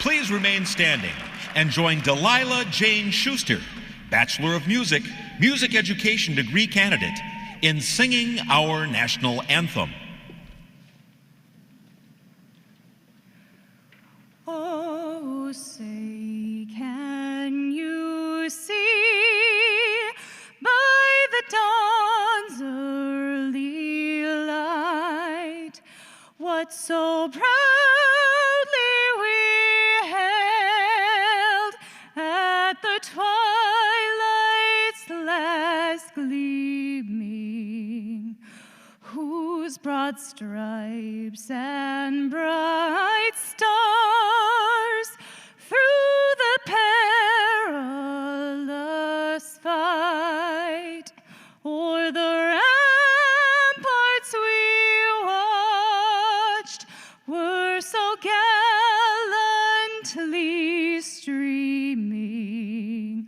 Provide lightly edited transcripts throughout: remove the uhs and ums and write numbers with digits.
Please remain standing and join Delilah Jane Schuster, Bachelor of Music, Music Education degree candidate, in singing our national anthem. Oh, say, can you see by the dawn's early light what so proudly we hailed at the twilight's last gleaming, whose broad stripes and bright stars through the perilous fight o'er the ramparts we watched were so gallantly streaming,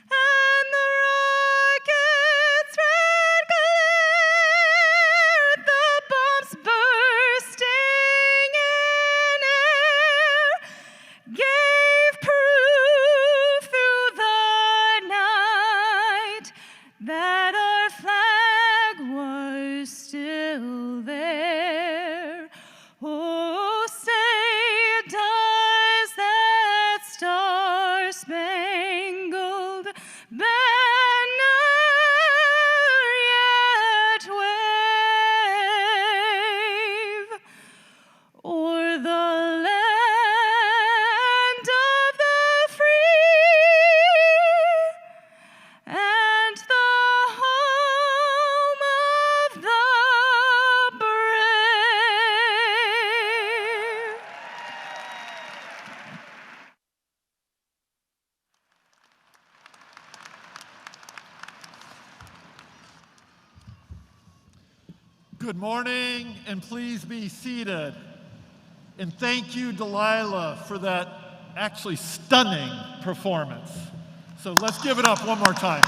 and the rocket's red glare, the bombs bursting in air, gave proof through the night that our flag was still there. Oh, say, does that star-spangled banner yet wave o'er the land of the free and the home of the brave? Good morning, and please be seated. And thank you, Delilah, for that actually stunning performance. So let's give it up one more time.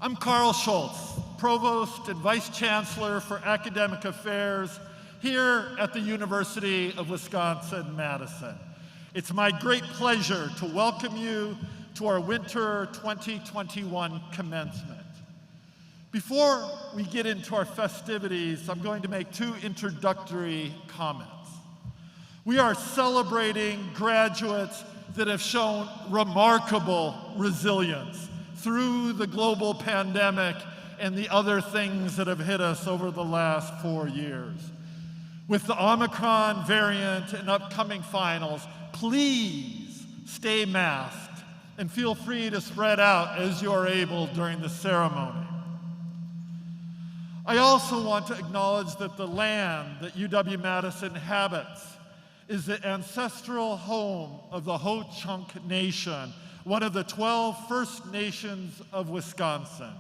I'm Carl Schultz, Provost and Vice Chancellor for Academic Affairs here at the University of Wisconsin-Madison. It's my great pleasure to welcome you to our winter 2021 commencement. Before we get into our festivities, I'm going to make two introductory comments. We are celebrating graduates that have shown remarkable resilience through the global pandemic and the other things that have hit us over the last 4 years. With the Omicron variant and upcoming finals, please stay masked and feel free to spread out as you are able during the ceremony. I also want to acknowledge that the land that UW-Madison inhabits is the ancestral home of the Ho-Chunk Nation, one of the 12 First Nations of Wisconsin.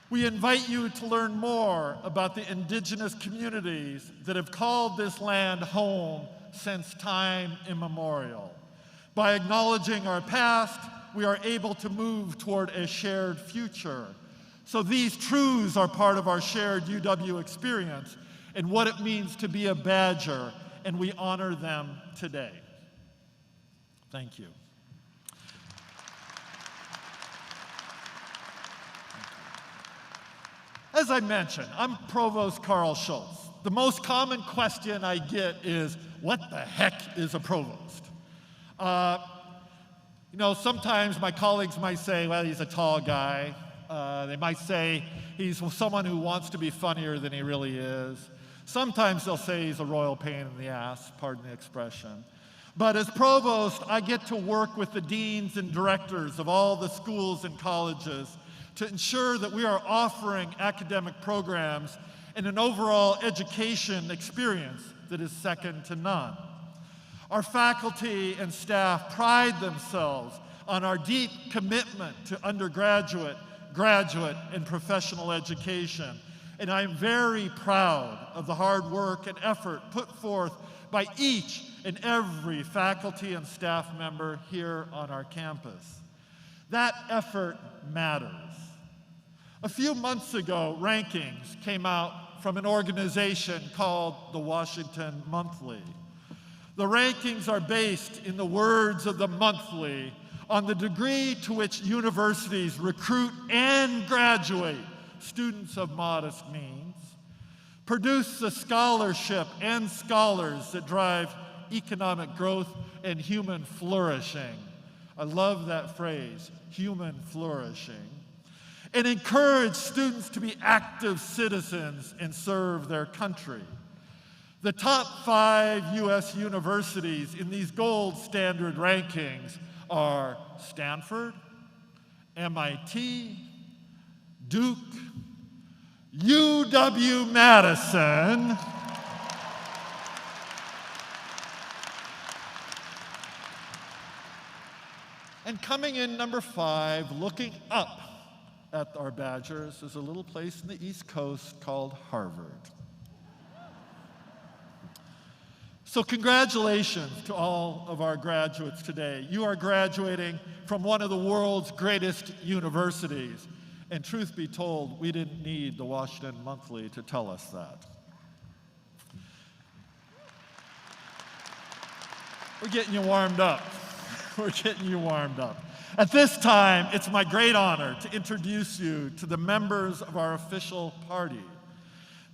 We invite you to learn more about the indigenous communities that have called this land home since time immemorial. By acknowledging our past, we are able to move toward a shared future. So these truths are part of our shared UW experience and what it means to be a Badger, and we honor them today. Thank you. As I mentioned, I'm Provost Carl Schultz. The most common question I get is, what the heck is a provost? Sometimes my colleagues might say, well, he's a tall guy. They might say he's someone who wants to be funnier than he really is. Sometimes they'll say he's a royal pain in the ass, pardon the expression. But as provost, I get to work with the deans and directors of all the schools and colleges to ensure that we are offering academic programs and an overall education experience that is second to none. Our faculty and staff pride themselves on our deep commitment to undergraduate, graduate, and professional education. And I'm very proud of the hard work and effort put forth by each and every faculty and staff member here on our campus. That effort matters. A few months ago, rankings came out from an organization called the Washington Monthly. The rankings are based, in the words of the Monthly, on the degree to which universities recruit and graduate students of modest means, produce the scholarship and scholars that drive economic growth and human flourishing. I love that phrase, human flourishing. And encourage students to be active citizens and serve their country. The top 5 U.S. universities in these gold standard rankings are Stanford, MIT, Duke, UW-Madison, and coming in number 5, looking up at our Badgers, is a little place in the East Coast called Harvard. So congratulations to all of our graduates today. You are graduating from one of the world's greatest universities. And truth be told, we didn't need the Washington Monthly to tell us that. We're getting you warmed up. We're getting you warmed up. At this time, it's my great honor to introduce you to the members of our official party.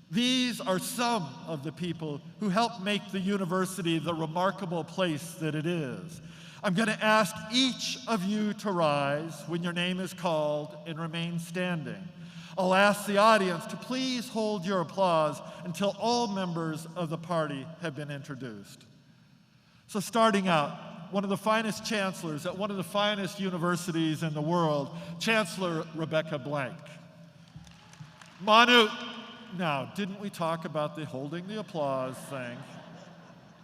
These are some of the people who helped make the university the remarkable place that it is. I'm going to ask each of you to rise when your name is called and remain standing. I'll ask the audience to please hold your applause until all members of the party have been introduced. So starting out, one of the finest chancellors at one of the finest universities in the world, Chancellor Rebecca Blank. Manu, now, didn't we talk about the holding the applause thing?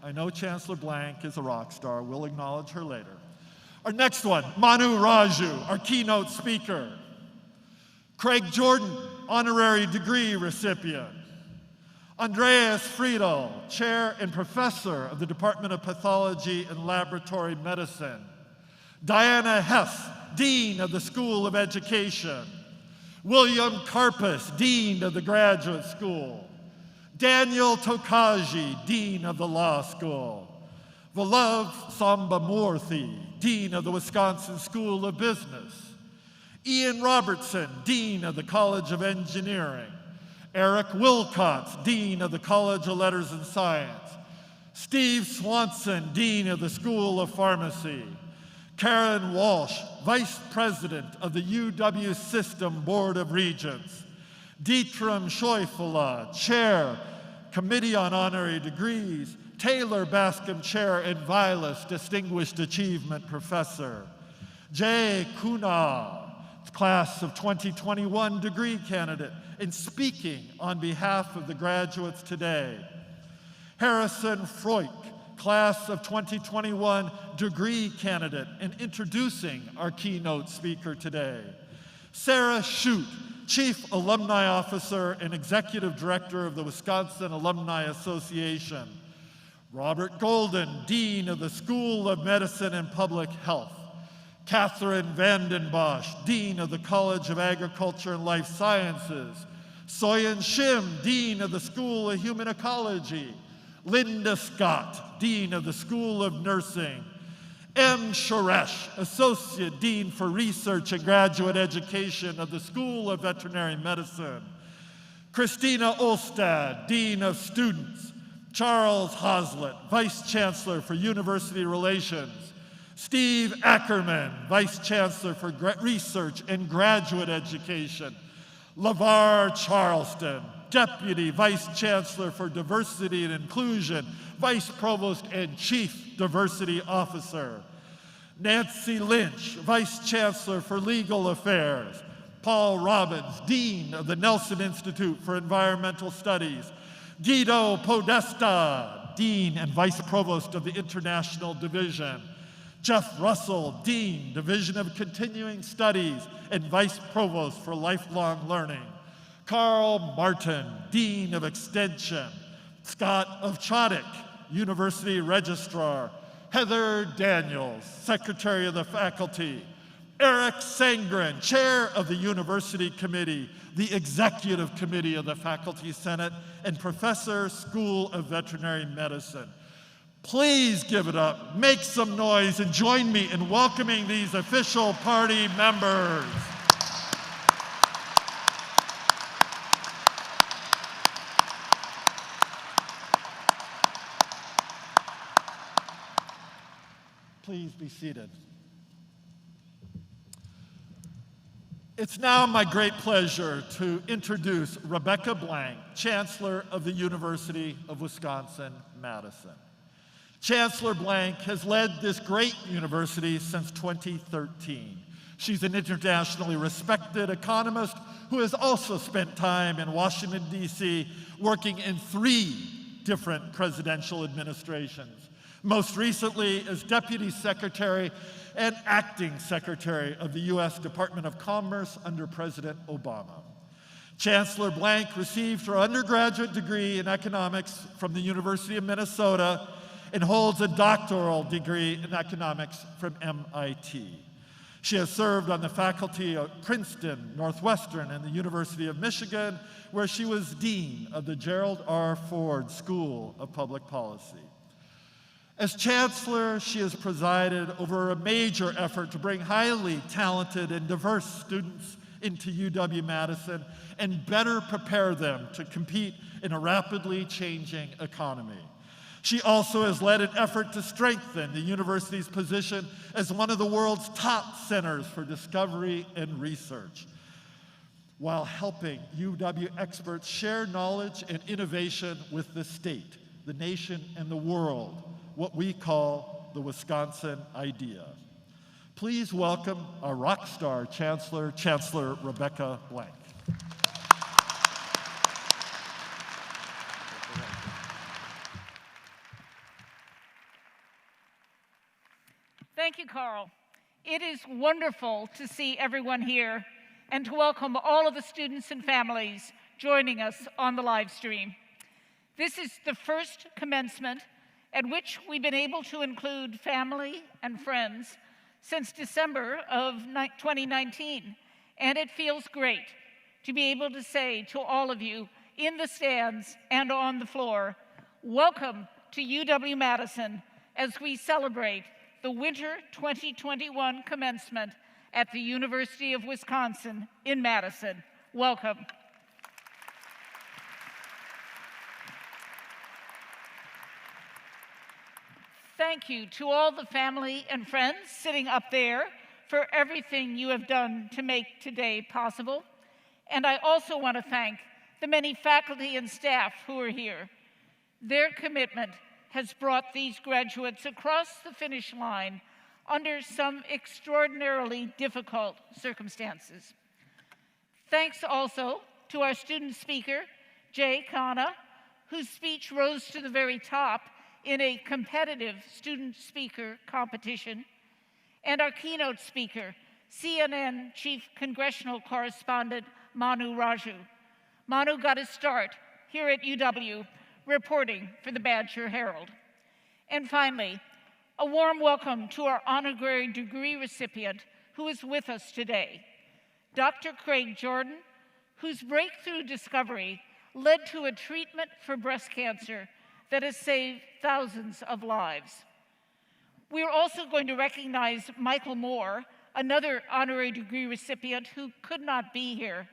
I know Chancellor Blank is a rock star. We'll acknowledge her later. Our next one, Manu Raju, our keynote speaker. Craig Jordan, honorary degree recipient. Andreas Friedel, chair and professor of the Department of Pathology and Laboratory Medicine. Diana Hess, dean of the School of Education. William Karpus, dean of the Graduate School. Daniel Tokaji, dean of the Law School. Vallabh Sambamurthy, dean of the Wisconsin School of Business. Ian Robertson, dean of the College of Engineering. Eric Wilcox, dean of the College of Letters and Science. Steve Swanson, dean of the School of Pharmacy. Karen Walsh, vice president of the UW System Board of Regents. Dietram Scheufele, chair, Committee on Honorary Degrees. Taylor Bascom, chair, and Vilas, distinguished achievement professor. Jay Kuna, class of 2021 degree candidate, and speaking on behalf of the graduates today. Harrison Freuk, class of 2021 degree candidate, and introducing our keynote speaker today. Sarah Schutt, Chief Alumni Officer and Executive Director of the Wisconsin Alumni Association. Robert Golden, Dean of the School of Medicine and Public Health. Catherine Vanden Bosch, Dean of the College of Agriculture and Life Sciences. Soyeon Shim, Dean of the School of Human Ecology. Linda Scott, Dean of the School of Nursing. M. Suresh, Associate Dean for Research and Graduate Education of the School of Veterinary Medicine. Christina Olstad, Dean of Students. Charles Hoslett, Vice Chancellor for University Relations. Steve Ackerman, Vice Chancellor for Research and Graduate Education. LeVar Charleston, Deputy Vice Chancellor for Diversity and Inclusion, Vice Provost and Chief Diversity Officer. Nancy Lynch, Vice Chancellor for Legal Affairs. Paul Robbins, Dean of the Nelson Institute for Environmental Studies. Guido Podesta, Dean and Vice Provost of the International Division. Jeff Russell, Dean, Division of Continuing Studies and Vice Provost for Lifelong Learning. Carl Martin, Dean of Extension. Scott Ovchadik, University Registrar, Heather Daniels, Secretary of the Faculty, Eric Sangren, Chair of the University Committee, the Executive Committee of the Faculty Senate, and Professor, School of Veterinary Medicine. Please give it up, make some noise, and join me in welcoming these official party members. Please be seated. It's now my great pleasure to introduce Rebecca Blank, Chancellor of the University of Wisconsin-Madison. Chancellor Blank has led this great university since 2013. She's an internationally respected economist who has also spent time in Washington, D.C., working in 3 different presidential administrations, most recently as Deputy Secretary and Acting Secretary of the U.S. Department of Commerce under President Obama. Chancellor Blank received her undergraduate degree in economics from the University of Minnesota and holds a doctoral degree in economics from MIT. She has served on the faculty of Princeton, Northwestern, and the University of Michigan, where she was Dean of the Gerald R. Ford School of Public Policy. As Chancellor, she has presided over a major effort to bring highly talented and diverse students into UW-Madison and better prepare them to compete in a rapidly changing economy. She also has led an effort to strengthen the university's position as one of the world's top centers for discovery and research, while helping UW experts share knowledge and innovation with the state, the nation, and the world, what we call the Wisconsin idea. Please welcome our rock star Chancellor, Chancellor Rebecca Blank. Thank you, Carl. It is wonderful to see everyone here and to welcome all of the students and families joining us on the live stream. This is the first commencement at which we've been able to include family and friends since December of 2019, and it feels great to be able to say to all of you in the stands and on the floor, welcome to UW-Madison as we celebrate the winter 2021 commencement at the University of Wisconsin in Madison. Welcome. Thank you to all the family and friends sitting up there for everything you have done to make today possible. And I also want to thank the many faculty and staff who are here. Their commitment has brought these graduates across the finish line under some extraordinarily difficult circumstances. Thanks also to our student speaker, Jay Khanna, whose speech rose to the very top in a competitive student speaker competition, and our keynote speaker, CNN Chief Congressional Correspondent Manu Raju. Manu got his start here at UW reporting for the Badger Herald. And finally, a warm welcome to our honorary degree recipient who is with us today, Dr. Craig Jordan, whose breakthrough discovery led to a treatment for breast cancer that has saved thousands of lives. We are also going to recognize Michael Moore, another honorary degree recipient who could not be here,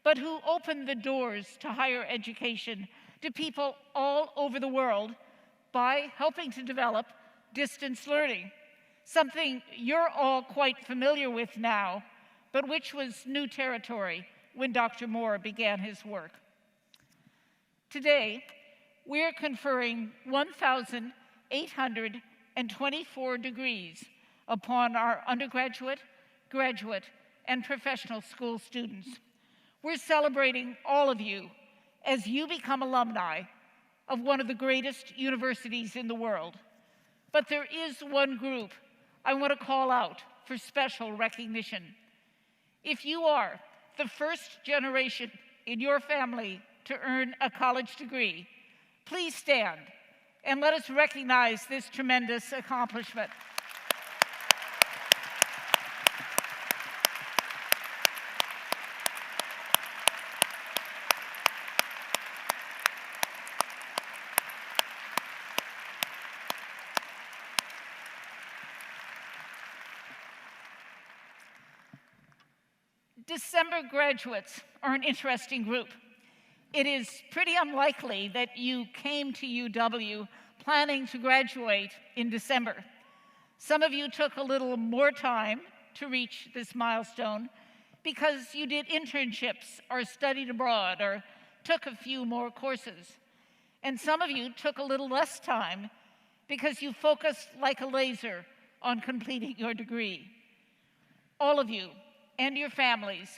but who opened the doors to higher education to people all over the world by helping to develop distance learning, something you're all quite familiar with now, but which was new territory when Dr. Moore began his work. Today, we're conferring 1,824 degrees upon our undergraduate, graduate, and professional school students. We're celebrating all of you as you become alumni of one of the greatest universities in the world. But there is one group I want to call out for special recognition. If you are the first generation in your family to earn a college degree, please stand and let us recognize this tremendous accomplishment. December graduates are an interesting group. It is pretty unlikely that you came to UW planning to graduate in December. Some of you took a little more time to reach this milestone because you did internships or studied abroad or took a few more courses. And some of you took a little less time because you focused like a laser on completing your degree. All of you and your families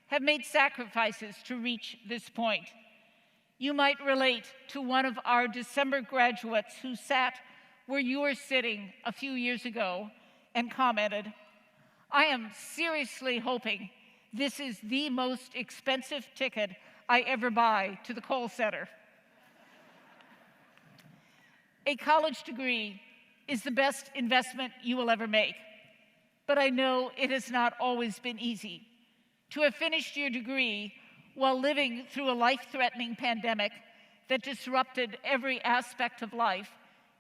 have made sacrifices to reach this point. You might relate to one of our December graduates who sat where you were sitting a few years ago and commented, "I am seriously hoping this is the most expensive ticket I ever buy to the Kohl Center." A college degree is the best investment you will ever make. But I know it has not always been easy. To have finished your degree while living through a life-threatening pandemic that disrupted every aspect of life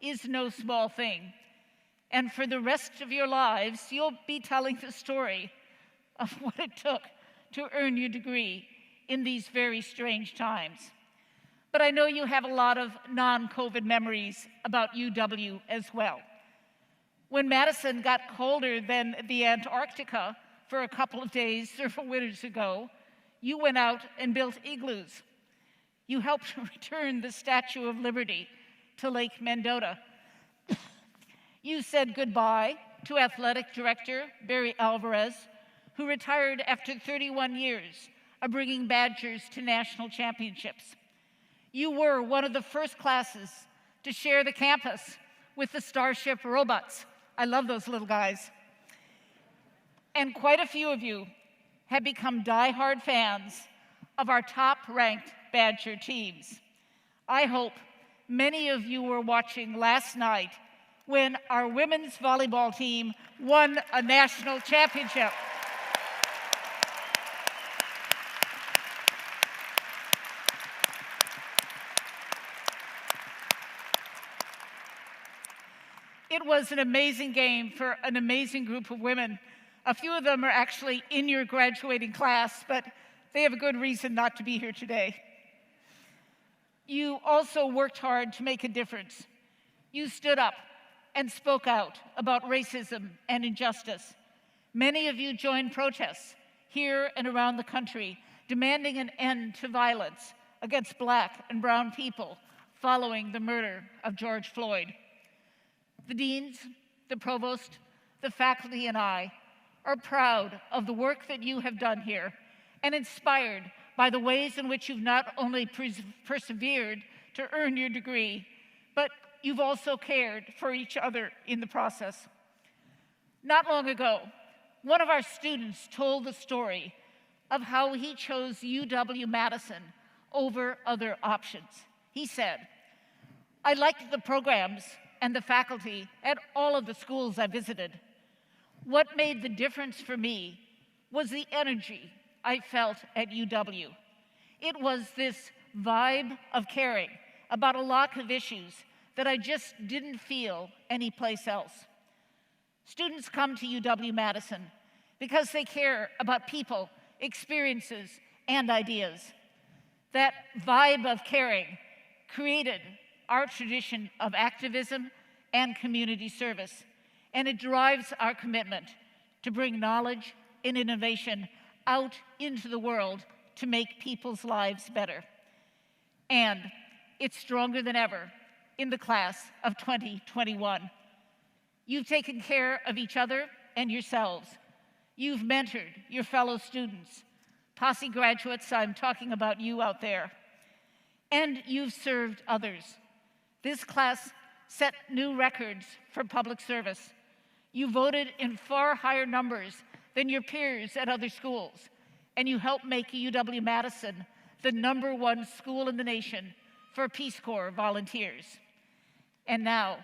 is no small thing. And for the rest of your lives, you'll be telling the story of what it took to earn your degree in these very strange times. But I know you have a lot of non-COVID memories about UW as well. When Madison got colder than the Antarctica for a couple of days several winters ago, you went out and built igloos. You helped return the Statue of Liberty to Lake Mendota. You said goodbye to athletic director Barry Alvarez, who retired after 31 years of bringing Badgers to national championships. You were one of the first classes to share the campus with the Starship robots. I love those little guys. And quite a few of you have become diehard fans of our top-ranked Badger teams. I hope many of you were watching last night when our women's volleyball team won a national championship. It was an amazing game for an amazing group of women. A few of them are actually in your graduating class, but they have a good reason not to be here today. You also worked hard to make a difference. You stood up and spoke out about racism and injustice. Many of you joined protests here and around the country, demanding an end to violence against Black and brown people following the murder of George Floyd. The deans, the provost, the faculty, and I are proud of the work that you have done here and inspired by the ways in which you've not only persevered to earn your degree, but you've also cared for each other in the process. Not long ago, one of our students told the story of how he chose UW-Madison over other options. He said, "I liked the programs and the faculty at all of the schools I visited. What made the difference for me was the energy I felt at UW. It was this vibe of caring about a lot of issues that I just didn't feel anyplace else." Students come to UW-Madison because they care about people, experiences, and ideas. That vibe of caring created our tradition of activism and community service, and it drives our commitment to bring knowledge and innovation out into the world to make people's lives better. And it's stronger than ever in the class of 2021. You've taken care of each other and yourselves. You've mentored your fellow students. Posse graduates, I'm talking about you out there. And you've served others. This class set new records for public service. You voted in far higher numbers than your peers at other schools, and you helped make UW-Madison the #1 school in the nation for Peace Corps volunteers. And now,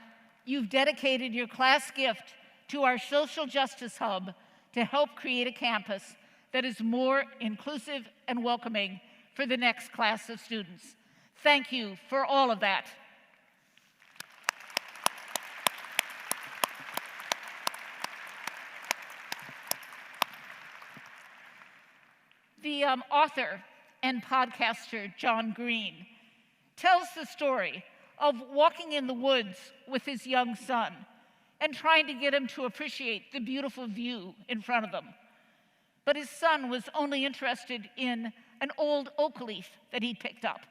you've dedicated your class gift to our social justice hub to help create a campus that is more inclusive and welcoming for the next class of students. Thank you for all of that. The author and podcaster John Green tells the story of walking in the woods with his young son and trying to get him to appreciate the beautiful view in front of them. But his son was only interested in an old oak leaf that he picked up.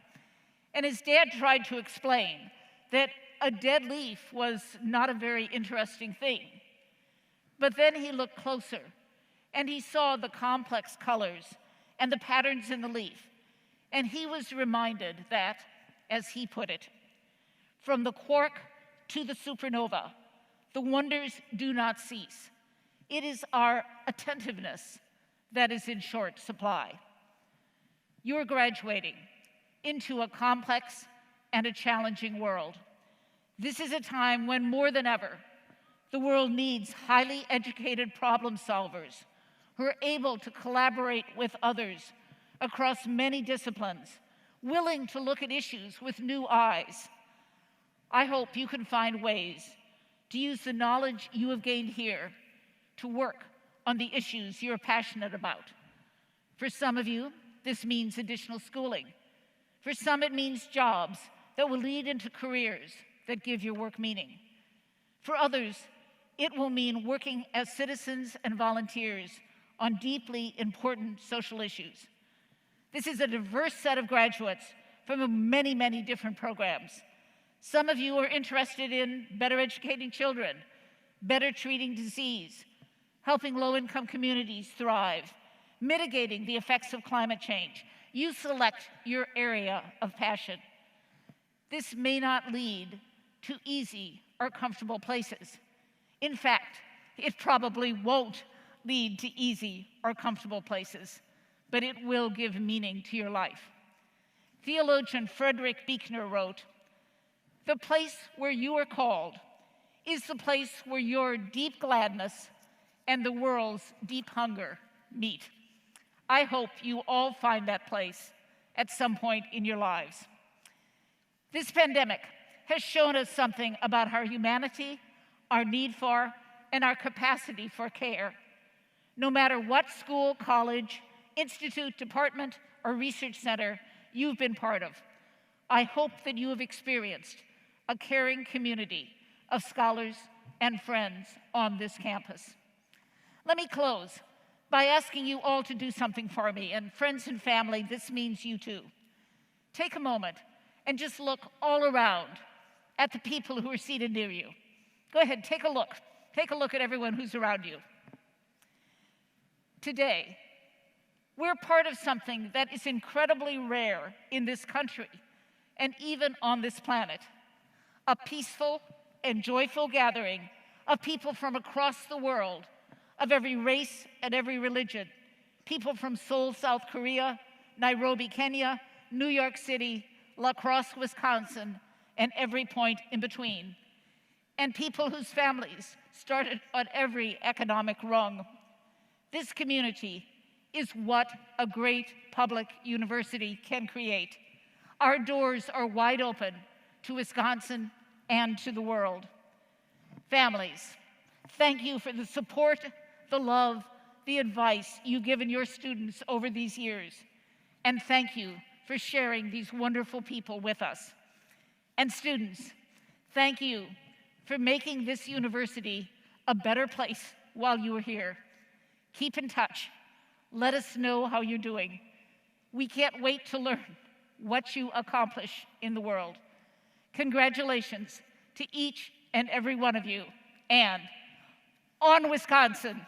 And his dad tried to explain that a dead leaf was not a very interesting thing. But then he looked closer and he saw the complex colors and the patterns in the leaf. And he was reminded that, as he put it, from the quark to the supernova, the wonders do not cease. It is our attentiveness that is in short supply. You're graduating into a complex and a challenging world. This is a time when more than ever, the world needs highly educated problem solvers who are able to collaborate with others across many disciplines, willing to look at issues with new eyes. I hope you can find ways to use the knowledge you have gained here to work on the issues you're passionate about. For some of you, this means additional schooling. For some, it means jobs that will lead into careers that give your work meaning. For others, it will mean working as citizens and volunteers on deeply important social issues. This is a diverse set of graduates from many, many different programs. Some of you are interested in better educating children, better treating disease, helping low-income communities thrive, mitigating the effects of climate change. You select your area of passion. This may not lead to easy or comfortable places. In fact, it probably won't lead to easy or comfortable places, but it will give meaning to your life. Theologian Frederick Buechner wrote, "The place where you are called is the place where your deep gladness and the world's deep hunger meet." I hope you all find that place at some point in your lives. This pandemic has shown us something about our humanity, our need for, and our capacity for care. No matter what school, college, institute, department, or research center you've been part of, I hope that you have experienced a caring community of scholars and friends on this campus. Let me close by asking you all to do something for me, and friends and family, this means you too. Take a moment and just look all around at the people who are seated near you. Go ahead, take a look. Take a look at everyone who's around you. Today, we're part of something that is incredibly rare in this country and even on this planet. A peaceful and joyful gathering of people from across the world, of every race and every religion. People from Seoul, South Korea, Nairobi, Kenya, New York City, La Crosse, Wisconsin, and every point in between. And people whose families started on every economic rung. This community is what a great public university can create. Our doors are wide open to Wisconsin and to the world. Families, thank you for the support, the love, the advice you've given your students over these years. And thank you for sharing these wonderful people with us. And students, thank you for making this university a better place while you were here. Keep in touch. Let us know how you're doing. We can't wait to learn what you accomplish in the world. Congratulations to each and every one of you, and on Wisconsin!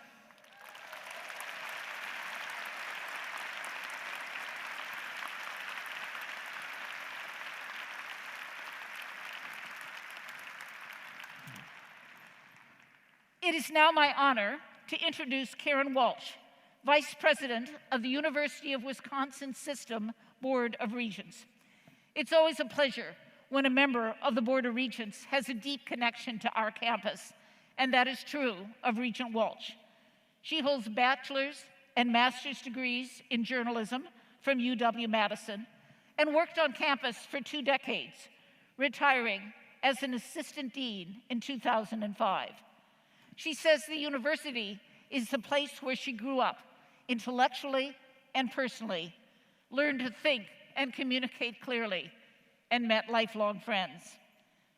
It is now my honor to introduce Karen Walsh, Vice President of the University of Wisconsin System Board of Regents. It's always a pleasure when a member of the Board of Regents has a deep connection to our campus, and that is true of Regent Walsh. She holds bachelor's and master's degrees in journalism from UW-Madison and worked on campus for 2 decades, retiring as an assistant dean in 2005. She says the university is the place where she grew up, intellectually and personally, learned to think and communicate clearly, and met lifelong friends.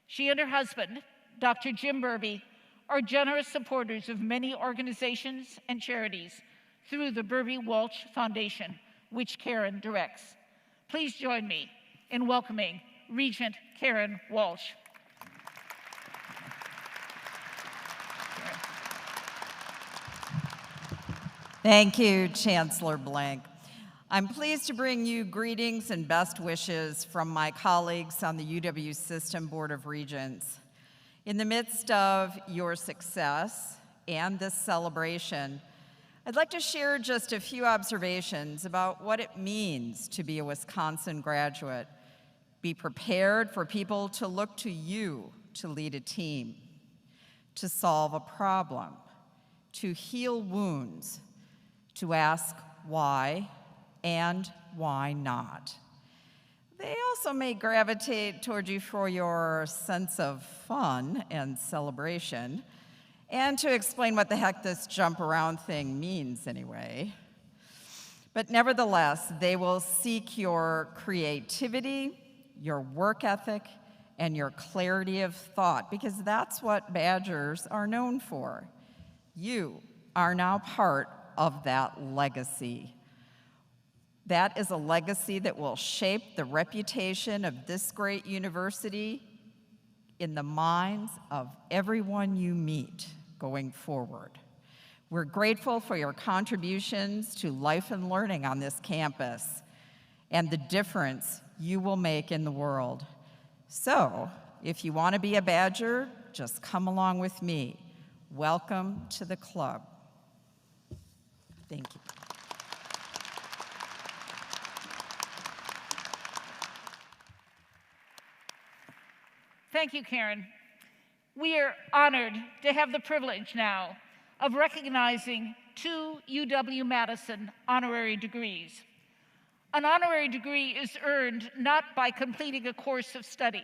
She and her husband, Dr. Jim Burby, are generous supporters of many organizations and charities through the Burby Walsh Foundation, which Karen directs. Please join me in welcoming Regent Karen Walsh. Thank you, Chancellor Blank. I'm pleased to bring you greetings and best wishes from my colleagues on the UW System Board of Regents. In the midst of your success and this celebration, I'd like to share just a few observations about what it means to be a Wisconsin graduate. Be prepared for people to look to you to lead a team, to solve a problem, to heal wounds, to ask why and why not. They also may gravitate toward you for your sense of fun and celebration, and to explain what the heck this jump around thing means anyway. But nevertheless, they will seek your creativity, your work ethic, and your clarity of thought, because that's what Badgers are known for. You are now part of that legacy. That is a legacy that will shape the reputation of this great university in the minds of everyone you meet going forward. We're grateful for your contributions to life and learning on this campus and the difference you will make in the world. So, if you want to be a Badger, just come along with me. Welcome to the club. Thank you. Thank you, Karen. We are honored to have the privilege now of recognizing 2 UW-Madison honorary degrees. An honorary degree is earned not by completing a course of study,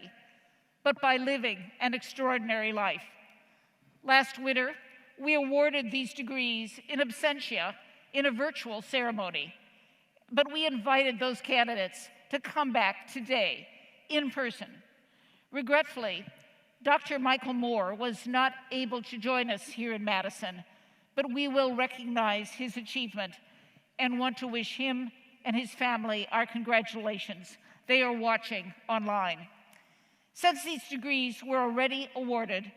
but by living an extraordinary life. Last winter, we awarded these degrees in absentia in a virtual ceremony, but we invited those candidates to come back today in person. Regretfully, Dr. Michael Moore was not able to join us here in Madison, but we will recognize his achievement and want to wish him and his family our congratulations. They are watching online. Since these degrees were already awarded,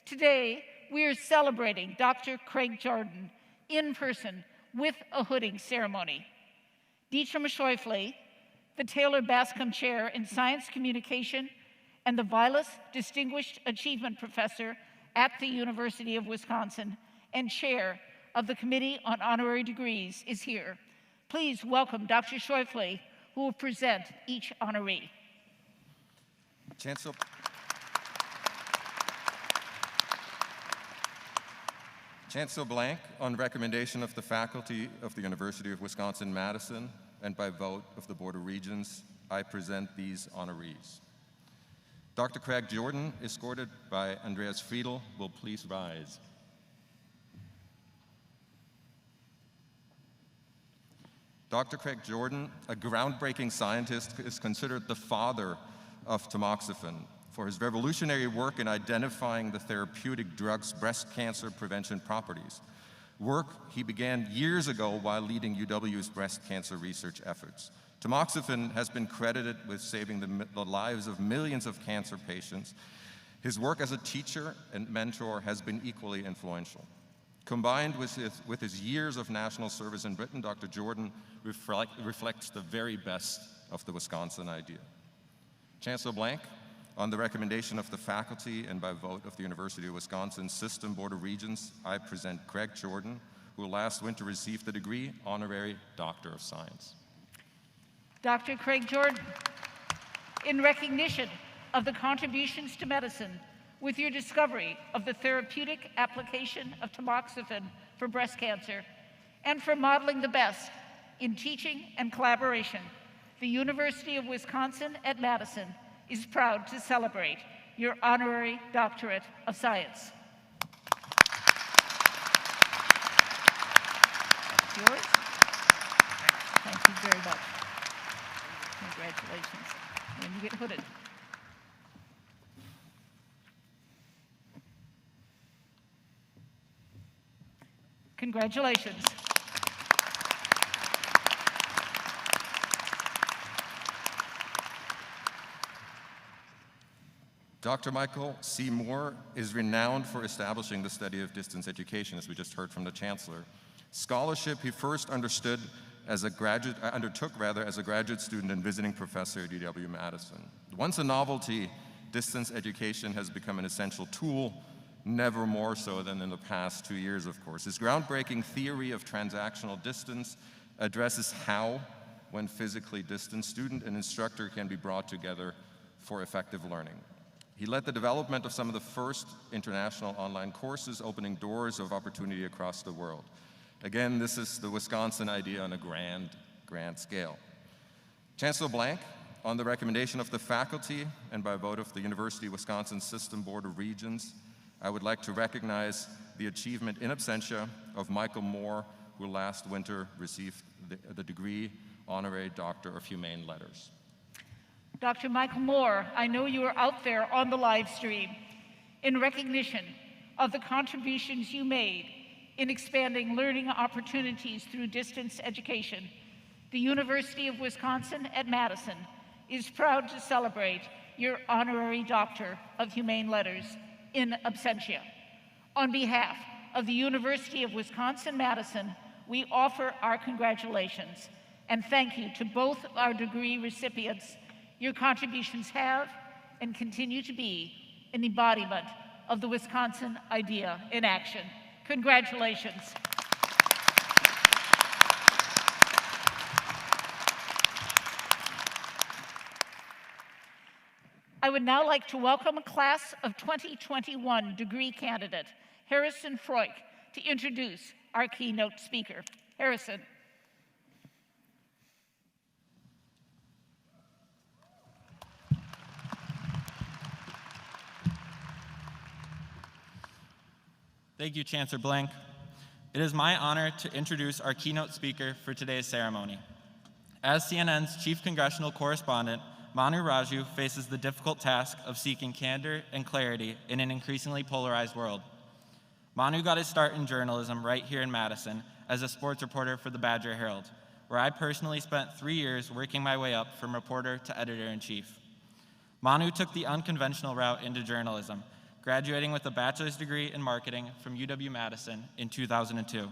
today we are celebrating Dr. Craig Jordan in person with a hooding ceremony. Dietram Schäufele, the Taylor Bascom Chair in Science Communication and the Vilas Distinguished Achievement Professor at the University of Wisconsin and Chair of the Committee on Honorary Degrees, is here. Please welcome Dr. Schäufele, who will present each honoree. Chancellor Blank, on recommendation of the faculty of the University of Wisconsin-Madison and by vote of the Board of Regents, I present these honorees. Dr. Craig Jordan, escorted by Andreas Friedel, will please rise. Dr. Craig Jordan, a groundbreaking scientist, is considered the father of tamoxifen for his revolutionary work in identifying the therapeutic drug's breast cancer prevention properties, work he began years ago while leading UW's breast cancer research efforts. Tamoxifen has been credited with saving the lives of millions of cancer patients. His work as a teacher and mentor has been equally influential. Combined with his years of national service in Britain, Dr. Jordan reflects the very best of the Wisconsin idea. Chancellor Blank, on the recommendation of the faculty and by vote of the University of Wisconsin System Board of Regents, I present Craig Jordan, who last winter received the degree Honorary Doctor of Science. Dr. Craig Jordan, in recognition of the contributions to medicine with your discovery of the therapeutic application of tamoxifen for breast cancer, and for modeling the best in teaching and collaboration. The University of Wisconsin at Madison is proud to celebrate your honorary doctorate of science. That's yours. Thank you very much. Congratulations. And you get hooded. Congratulations. Dr. Michael C. Moore is renowned for establishing the study of distance education, as we just heard from the Chancellor. Scholarship he first undertook as a graduate student and visiting professor at UW-Madison. Once a novelty, distance education has become an essential tool, never more so than in the past 2 years, of course. His groundbreaking theory of transactional distance addresses how, when physically distant, student and instructor can be brought together for effective learning. He led the development of some of the first international online courses, opening doors of opportunity across the world. Again, this is the Wisconsin idea on a grand scale. Chancellor Blank, on the recommendation of the faculty and by vote of the University of Wisconsin System Board of Regents, I would like to recognize the achievement in absentia of Michael Moore, who last winter received the degree Honorary Doctor of Humane Letters. Dr. Michael Moore, I know you are out there on the live stream. In recognition of the contributions you made in expanding learning opportunities through distance education, the University of Wisconsin at Madison is proud to celebrate your Honorary Doctor of Humane Letters in absentia. On behalf of the University of Wisconsin-Madison, we offer our congratulations and thank you to both our degree recipients. Your contributions have and continue to be an embodiment of the Wisconsin idea in action. Congratulations. I would now like to welcome a class of 2021 degree candidate, Harrison Freuk, to introduce our keynote speaker. Harrison. Thank you, Chancellor Blank. It is my honor to introduce our keynote speaker for today's ceremony. As CNN's chief congressional correspondent, Manu Raju faces the difficult task of seeking candor and clarity in an increasingly polarized world. Manu got his start in journalism right here in Madison as a sports reporter for the Badger Herald, where I personally spent 3 years working my way up from reporter to editor-in-chief. Manu took the unconventional route into journalism, graduating with a bachelor's degree in marketing from UW-Madison in 2002.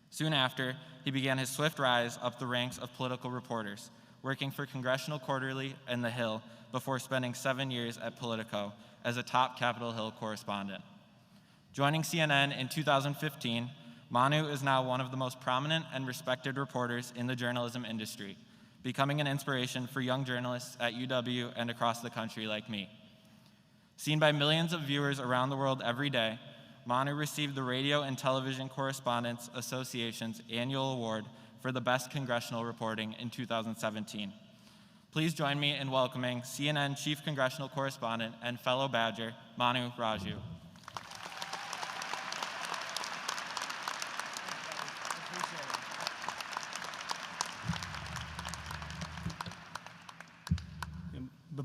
Soon after, he began his swift rise up the ranks of political reporters, working for Congressional Quarterly and The Hill before spending 7 years at Politico as a top Capitol Hill correspondent. Joining CNN in 2015, Manu is now one of the most prominent and respected reporters in the journalism industry, becoming an inspiration for young journalists at UW and across the country like me. Seen by millions of viewers around the world every day, Manu received the Radio and Television Correspondents Association's annual award for the best congressional reporting in 2017. Please join me in welcoming CNN Chief Congressional Correspondent and fellow Badger, Manu Raju.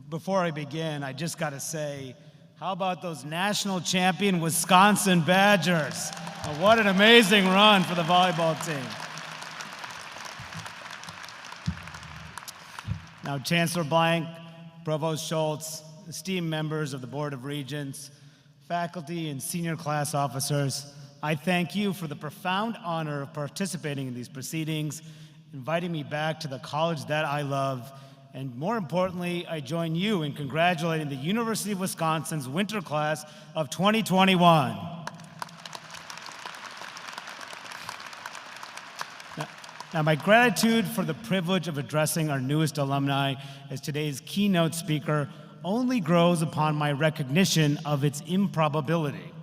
Before I begin, I just got to say, how about those national champion Wisconsin Badgers? What an amazing run for the volleyball team. Now, Chancellor Blank, Provost Schultz, esteemed members of the Board of Regents, faculty and senior class officers, I thank you for the profound honor of participating in these proceedings, inviting me back to the college that I love, and more importantly, I join you in congratulating the University of Wisconsin's winter class of 2021. Now, my gratitude for the privilege of addressing our newest alumni as today's keynote speaker only grows upon my recognition of its improbability.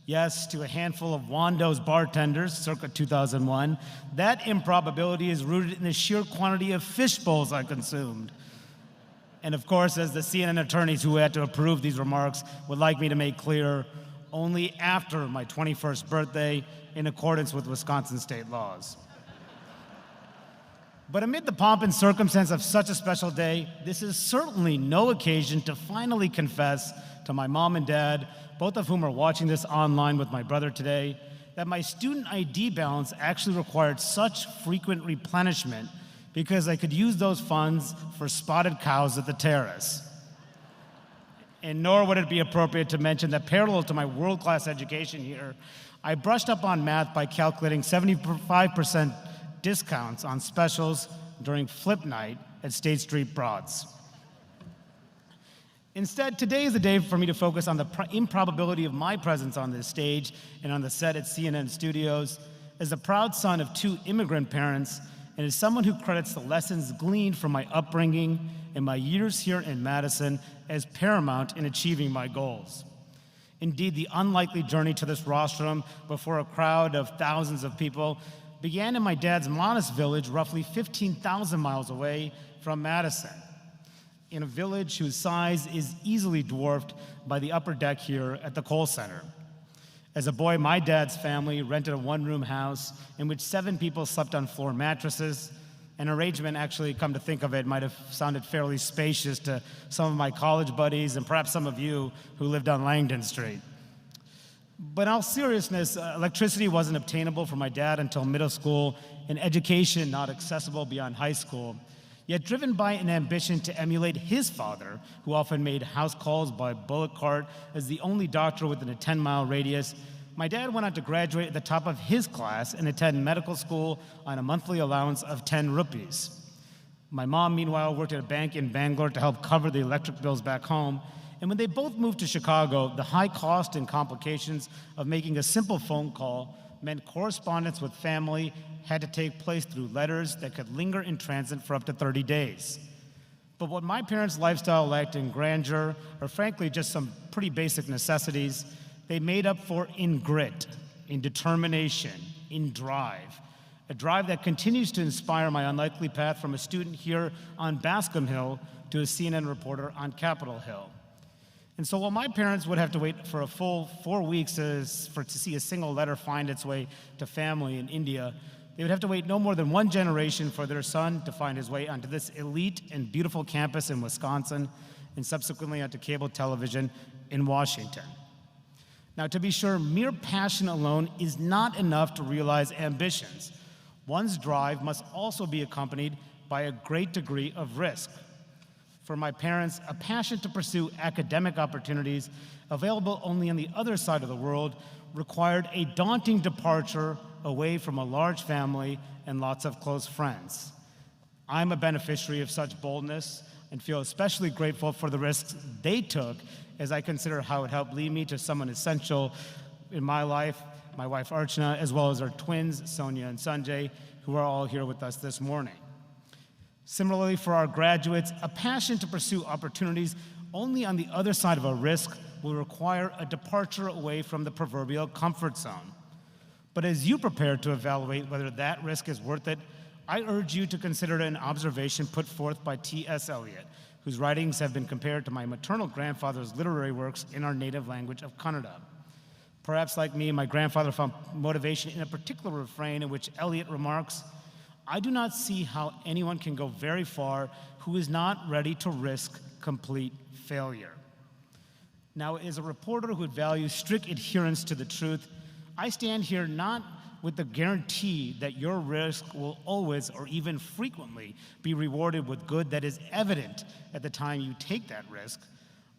Yes, to a handful of Wando's bartenders circa 2001, that improbability is rooted in the sheer quantity of fish bowls I consumed. And of course, as the CNN attorneys who had to approve these remarks would like me to make clear, only after my 21st birthday in accordance with Wisconsin state laws. But amid the pomp and circumstance of such a special day, this is certainly no occasion to finally confess to my mom and dad, both of whom are watching this online with my brother today, that my student ID balance actually required such frequent replenishment because I could use those funds for spotted cows at the terrace. And nor would it be appropriate to mention that parallel to my world-class education here, I brushed up on math by calculating 75% discounts on specials during flip night at State Street Broads. Instead, today is the day for me to focus on the improbability of my presence on this stage and on the set at CNN Studios as the proud son of two immigrant parents and as someone who credits the lessons gleaned from my upbringing and my years here in Madison as paramount in achieving my goals. Indeed, the unlikely journey to this rostrum before a crowd of thousands of people began in my dad's modest village, roughly 15,000 miles away from Madison, in a village whose size is easily dwarfed by the upper deck here at the Kohl Center. As a boy, my dad's family rented a one-room house in which 7 people slept on floor mattresses. An arrangement, actually, come to think of it, might have sounded fairly spacious to some of my college buddies and perhaps some of you who lived on Langdon Street. But in all seriousness, electricity wasn't obtainable for my dad until middle school, and education not accessible beyond high school. Yet driven by an ambition to emulate his father, who often made house calls by bullock cart as the only doctor within a 10-mile radius, my dad went on to graduate at the top of his class and attend medical school on a monthly allowance of 10 rupees. My mom, meanwhile, worked at a bank in Bangalore to help cover the electric bills back home. And when they both moved to Chicago, the high cost and complications of making a simple phone call meant correspondence with family had to take place through letters that could linger in transit for up to 30 days. But what my parents' lifestyle lacked in grandeur, or frankly just some pretty basic necessities, they made up for in grit, in determination, in drive. A drive that continues to inspire my unlikely path from a student here on Bascom Hill to a CNN reporter on Capitol Hill. And so while my parents would have to wait for a full 4 weeks to see a single letter find its way to family in India, they would have to wait no more than one generation for their son to find his way onto this elite and beautiful campus in Wisconsin, and subsequently onto cable television in Washington. Now, to be sure, mere passion alone is not enough to realize ambitions. One's drive must also be accompanied by a great degree of risk. For my parents, a passion to pursue academic opportunities available only on the other side of the world required a daunting departure away from a large family and lots of close friends. I'm a beneficiary of such boldness and feel especially grateful for the risks they took as I consider how it helped lead me to someone essential in my life, my wife Archana, as well as our twins, Sonia and Sanjay, who are all here with us this morning. Similarly, for our graduates, a passion to pursue opportunities only on the other side of a risk will require a departure away from the proverbial comfort zone. But as you prepare to evaluate whether that risk is worth it, I urge you to consider an observation put forth by T.S. Eliot, whose writings have been compared to my maternal grandfather's literary works in our native language of Kannada. Perhaps like me, my grandfather found motivation in a particular refrain in which Eliot remarks, "I do not see how anyone can go very far who is not ready to risk complete failure." Now, as a reporter who values strict adherence to the truth, I stand here not with the guarantee that your risk will always or even frequently be rewarded with good that is evident at the time you take that risk.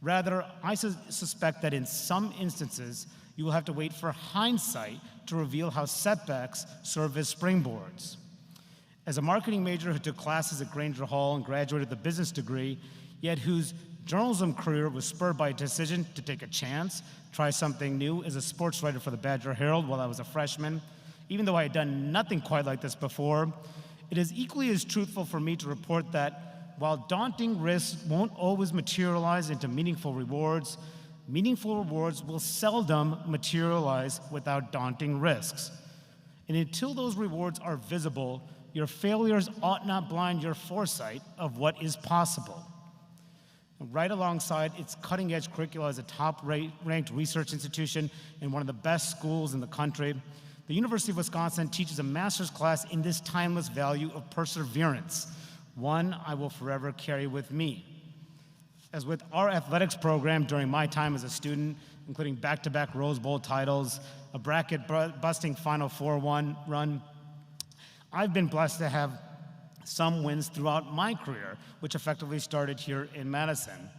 Rather, I suspect that in some instances, you will have to wait for hindsight to reveal how setbacks serve as springboards. As a marketing major who took classes at Granger Hall and graduated with a business degree, yet whose journalism career was spurred by a decision to take a chance, try something new as a sports writer for the Badger Herald while I was a freshman, even though I had done nothing quite like this before, it is equally as truthful for me to report that while daunting risks won't always materialize into meaningful rewards will seldom materialize without daunting risks. And until those rewards are visible, your failures ought not blind your foresight of what is possible. And right alongside its cutting-edge curricula as a top-ranked research institution in one of the best schools in the country, the University of Wisconsin teaches a master's class in this timeless value of perseverance, one I will forever carry with me. As with our athletics program during my time as a student, including back-to-back Rose Bowl titles, a bracket-busting Final Four run, I've been blessed to have some wins throughout my career, which effectively started here in Madison.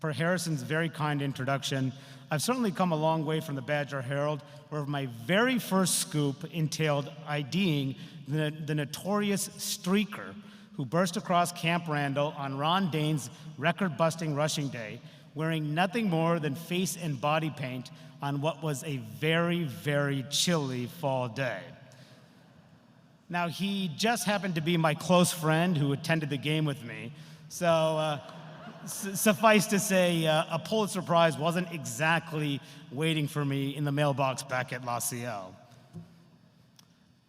Per Harrison's very kind introduction, I've certainly come a long way from the Badger Herald, where my very first scoop entailed IDing the notorious streaker who burst across Camp Randall on Ron Dayne's record-busting rushing day, wearing nothing more than face and body paint on what was a very, very chilly fall day. Now, he just happened to be my close friend who attended the game with me, so suffice to say, a Pulitzer Prize wasn't exactly waiting for me in the mailbox back at La Ciel.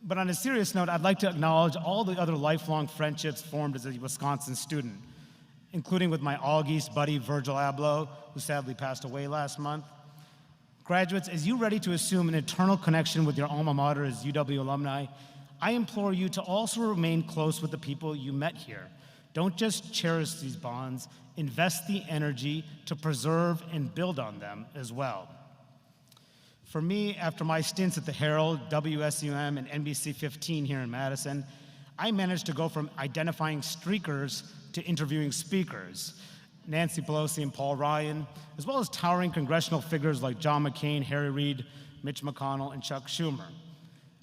But on a serious note, I'd like to acknowledge all the other lifelong friendships formed as a Wisconsin student, including with my Aug East buddy, Virgil Abloh, who sadly passed away last month. Graduates, as you ready to assume an eternal connection with your alma mater as UW alumni, I implore you to also remain close with the people you met here. Don't just cherish these bonds, invest the energy to preserve and build on them as well. For me, after my stints at the Herald, WSUM, and NBC 15 here in Madison, I managed to go from identifying streakers to interviewing speakers, Nancy Pelosi and Paul Ryan, as well as towering congressional figures like John McCain, Harry Reid, Mitch McConnell, and Chuck Schumer.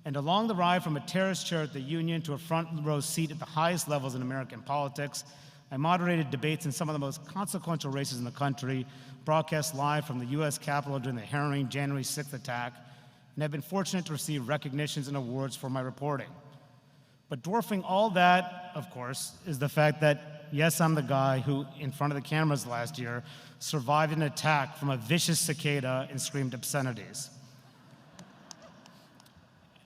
And along the ride from a terrace chair at the Union to a front row seat at the highest levels in American politics, I moderated debates in some of the most consequential races in the country, broadcast live from the U.S. Capitol during the harrowing January 6th attack, and have been fortunate to receive recognitions and awards for my reporting. But dwarfing all that, of course, is the fact that, yes, I'm the guy who, in front of the cameras last year, survived an attack from a vicious cicada and screamed obscenities.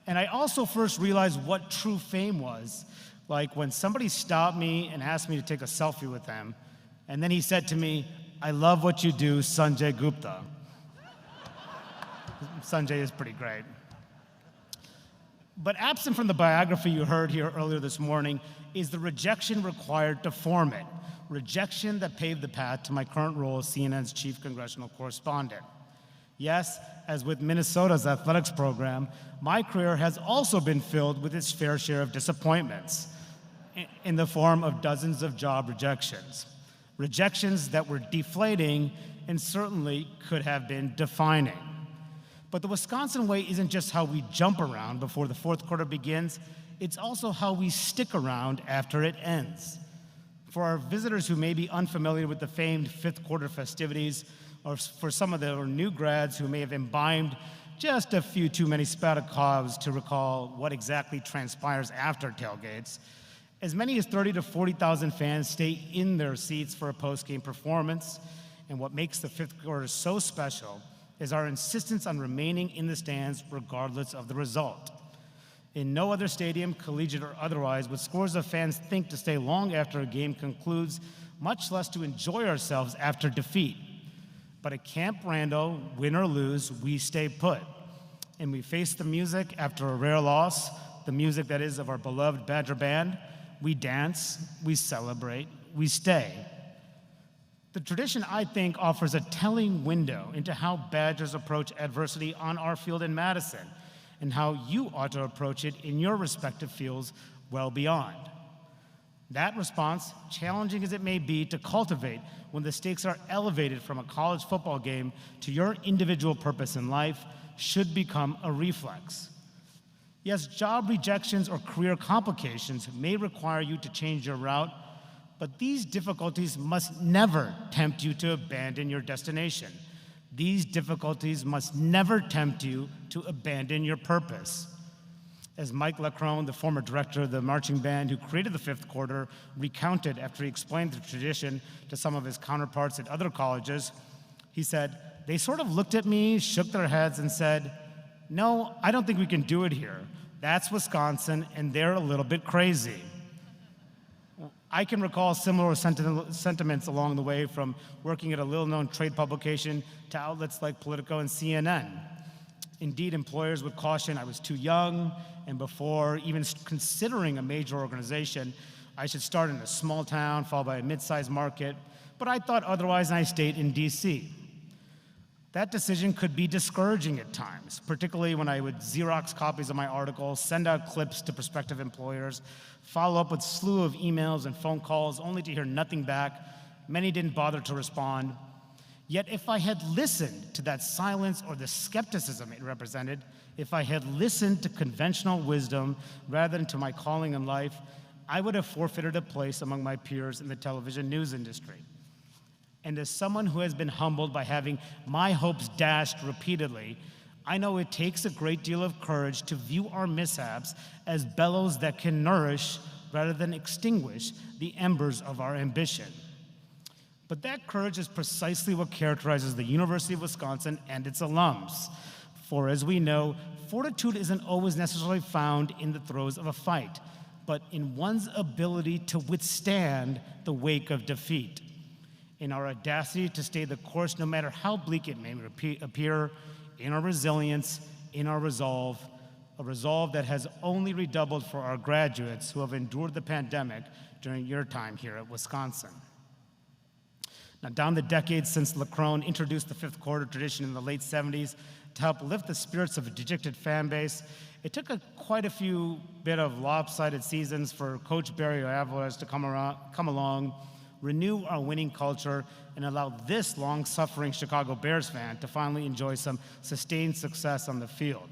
And I also first realized what true fame was, like when somebody stopped me and asked me to take a selfie with them, and then he said to me, "I love what you do, Sanjay Gupta." Sanjay is pretty great. But absent from the biography you heard here earlier this morning is the rejection required to form it, rejection that paved the path to my current role as CNN's chief congressional correspondent. Yes, as with Minnesota's athletics program, my career has also been filled with its fair share of disappointments in the form of dozens of job rejections. Rejections that were deflating and certainly could have been defining. But the Wisconsin way isn't just how we jump around before the fourth quarter begins, it's also how we stick around after it ends. For our visitors who may be unfamiliar with the famed fifth quarter festivities, or for some of the new grads who may have imbibed just a few too many spouted to recall what exactly transpires after tailgates, as many as 30 to 40,000 fans stay in their seats for a post-game performance. And what makes the fifth quarter so special is our insistence on remaining in the stands regardless of the result. In no other stadium, collegiate or otherwise, would scores of fans think to stay long after a game concludes, much less to enjoy ourselves after defeat. But at Camp Randall, win or lose, we stay put. And we face the music after a rare loss, the music that is of our beloved Badger Band. We dance, we celebrate, we stay. The tradition, I think, offers a telling window into how Badgers approach adversity on our field in Madison, and how you ought to approach it in your respective fields well beyond. That response, challenging as it may be to cultivate when the stakes are elevated from a college football game to your individual purpose in life, should become a reflex. Yes, job rejections or career complications may require you to change your route, but these difficulties must never tempt you to abandon your destination. These difficulties must never tempt you to abandon your purpose. as Mike Lacrone, the former director of the marching band who created the fifth quarter, recounted after he explained the tradition to some of his counterparts at other colleges. He said, "They sort of looked at me, shook their heads, and said, 'No, I don't think we can do it here. That's Wisconsin, and they're a little bit crazy.'" I can recall similar sentiments along the way, from working at a little-known trade publication to outlets like Politico and CNN. Indeed, employers would caution I was too young, and before even considering a major organization, I should start in a small town, followed by a mid-sized market, but I thought otherwise, and I stayed in DC. That decision could be discouraging at times, particularly when I would Xerox copies of my articles, send out clips to prospective employers, follow up with a slew of emails and phone calls, only to hear nothing back. Many didn't bother to respond. Yet if I had listened to that silence or the skepticism it represented, if I had listened to conventional wisdom rather than to my calling in life, I would have forfeited a place among my peers in the television news industry. And as someone who has been humbled by having my hopes dashed repeatedly, I know it takes a great deal of courage to view our mishaps as bellows that can nourish rather than extinguish the embers of our ambition. But that courage is precisely what characterizes the University of Wisconsin and its alums. For as we know, fortitude isn't always necessarily found in the throes of a fight, but in one's ability to withstand the wake of defeat. In our audacity to stay the course no matter how bleak it may appear, in our resilience, in our resolve, a resolve that has only redoubled for our graduates who have endured the pandemic during your time here at Wisconsin. Now, down the decades since Lacrone introduced the fifth quarter tradition in the late 70s to help lift the spirits of a dejected fan base, it took quite a few bit of lopsided seasons for Coach Barry Alvarez to come along, renew our winning culture, and allow this long-suffering Chicago Bears fan to finally enjoy some sustained success on the field.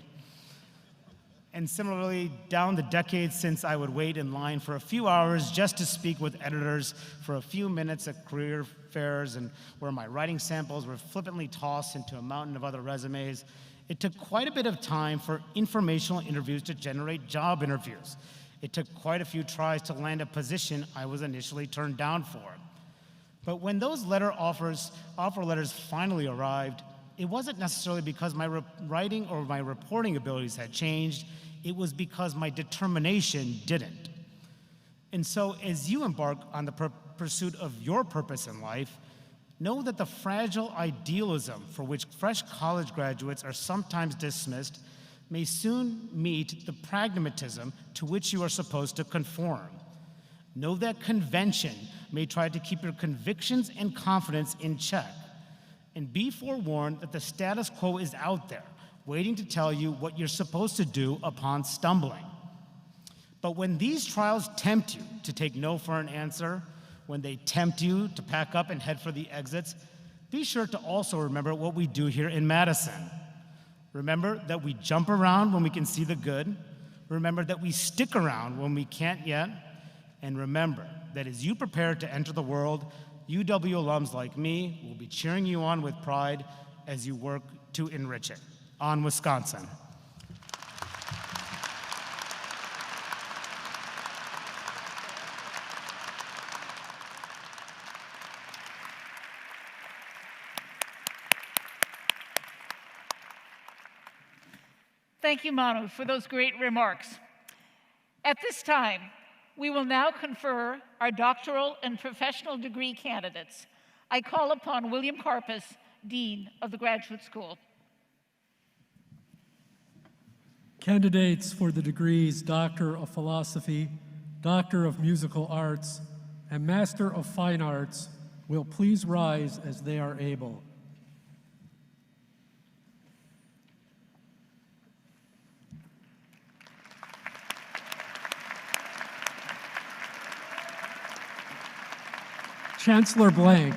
And similarly, down the decades since I would wait in line for a few hours just to speak with editors for a few minutes at career fairs, and where my writing samples were flippantly tossed into a mountain of other resumes, it took quite a bit of time for informational interviews to generate job interviews. It took quite a few tries to land a position I was initially turned down for. But when those offer letters finally arrived, it wasn't necessarily because my writing or my reporting abilities had changed. It was because my determination didn't. And so as you embark on the pursuit of your purpose in life, know that the fragile idealism for which fresh college graduates are sometimes dismissed may soon meet the pragmatism to which you are supposed to conform. Know that convention may try to keep your convictions and confidence in check. And be forewarned that the status quo is out there, waiting to tell you what you're supposed to do upon stumbling. But when these trials tempt you to take no for an answer, when they tempt you to pack up and head for the exits, be sure to also remember what we do here in Madison. Remember that we jump around when we can see the good. Remember that we stick around when we can't yet. And remember that as you prepare to enter the world, UW alums like me will be cheering you on with pride as you work to enrich it. On Wisconsin. Thank you, Manu, for those great remarks. At this time, we will now confer our doctoral and professional degree candidates. I call upon William Karpus, Dean of the Graduate School. Candidates for the degrees Doctor of Philosophy, Doctor of Musical Arts, and Master of Fine Arts will please rise as they are able. Chancellor Blank.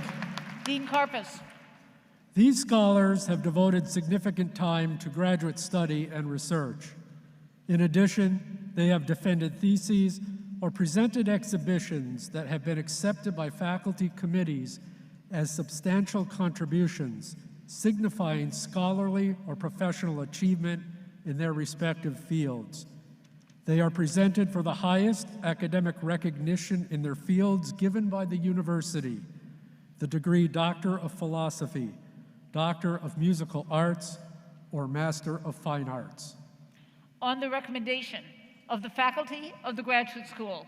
Dean Karpus. These scholars have devoted significant time to graduate study and research. In addition, they have defended theses or presented exhibitions that have been accepted by faculty committees as substantial contributions, signifying scholarly or professional achievement in their respective fields. They are presented for the highest academic recognition in their fields given by the university, the degree Doctor of Philosophy, Doctor of Musical Arts, or Master of Fine Arts. On the recommendation of the faculty of the Graduate School,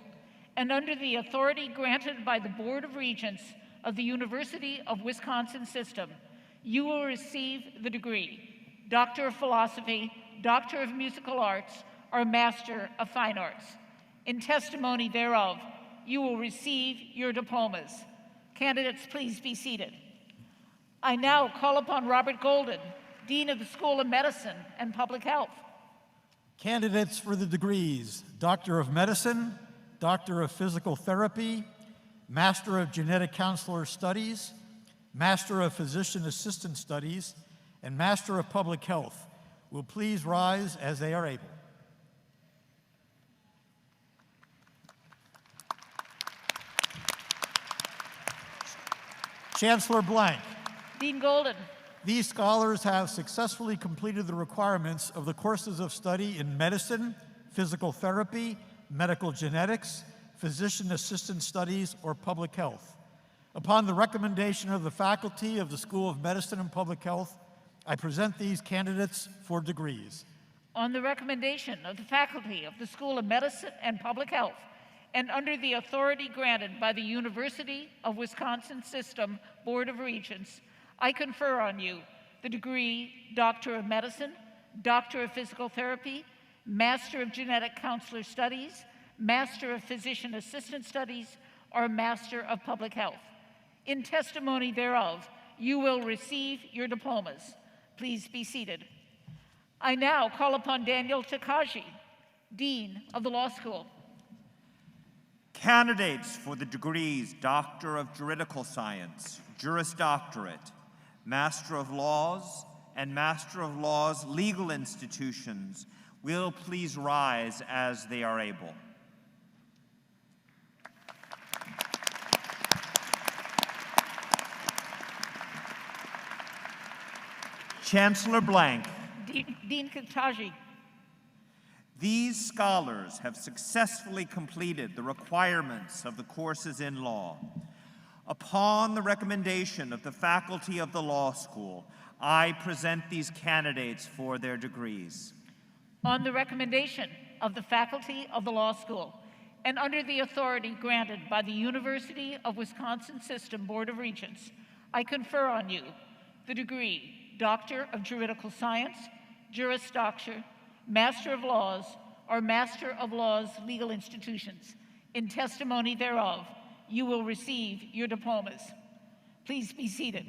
and under the authority granted by the Board of Regents of the University of Wisconsin System, you will receive the degree Doctor of Philosophy, Doctor of Musical Arts, or Master of Fine Arts. In testimony thereof, you will receive your diplomas. Candidates, please be seated. I now call upon Robert Golden, Dean of the School of Medicine and Public Health. Candidates for the degrees Doctor of Medicine, Doctor of Physical Therapy, Master of Genetic Counselor Studies, Master of Physician Assistant Studies, and Master of Public Health will please rise as they are able. Chancellor Blank. Dean Golden. These scholars have successfully completed the requirements of the courses of study in medicine, physical therapy, medical genetics, physician assistant studies, or public health. Upon the recommendation of the faculty of the School of Medicine and Public Health, I present these candidates for degrees. On the recommendation of the faculty of the School of Medicine and Public Health, and under the authority granted by the University of Wisconsin System Board of Regents, I confer on you the degree Doctor of Medicine, Doctor of Physical Therapy, Master of Genetic Counselor Studies, Master of Physician Assistant Studies, or Master of Public Health. In testimony thereof, you will receive your diplomas. Please be seated. I now call upon Daniel Takaji, Dean of the Law School. Candidates for the degrees Doctor of Juridical Science, Juris Doctorate, Master of Laws, and Master of Laws legal institutions will please rise as they are able. Chancellor Blank. Dean Takaji. These scholars have successfully completed the requirements of the courses in law. Upon the recommendation of the faculty of the law school, I present these candidates for their degrees. On the recommendation of the faculty of the law school, and under the authority granted by the University of Wisconsin System Board of Regents, I confer on you the degree Doctor of Juridical Science, Juris Doctor, Master of Laws, or Master of Laws legal institutions. In testimony thereof, you will receive your diplomas. Please be seated.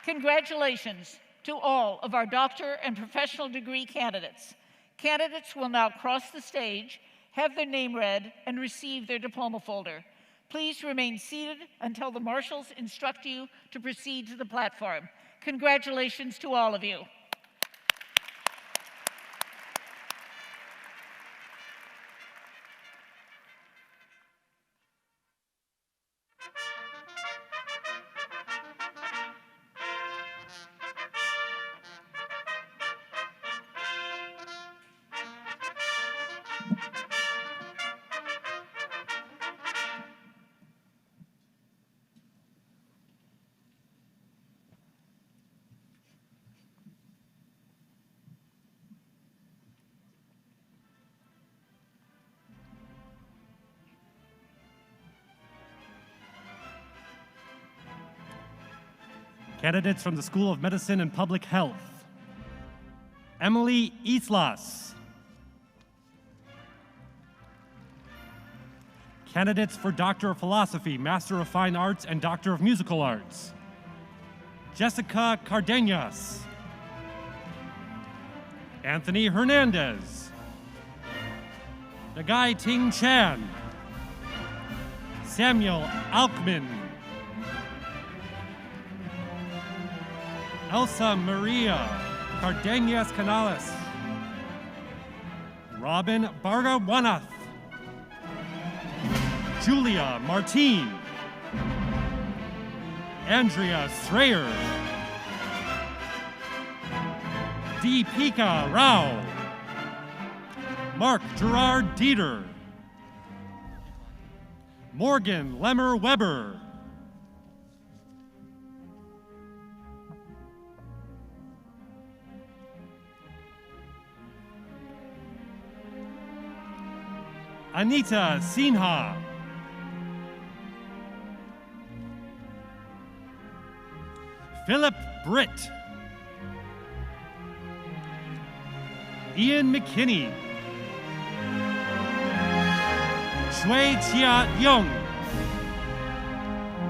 Congratulations to all of our doctor and professional degree candidates. Candidates will now cross the stage, have their name read, and receive their diploma folder. Please remain seated until the marshals instruct you to proceed to the platform. Congratulations to all of you. Candidates from the School of Medicine and Public Health. Emily Islas. Candidates for Doctor of Philosophy, Master of Fine Arts, and Doctor of Musical Arts. Jessica Cardenas. Anthony Hernandez. Nagai Ting Chan. Samuel Alkman. Elsa Maria Cardenas Canales. Robin Bargawanath. Julia Martin. Andrea Strayer. Deepika Rao, Mark Gerard Dieter, Morgan Lemmer Weber, Anita Sinha, Philip Britt, Ian McKinney, Shui Chia Young,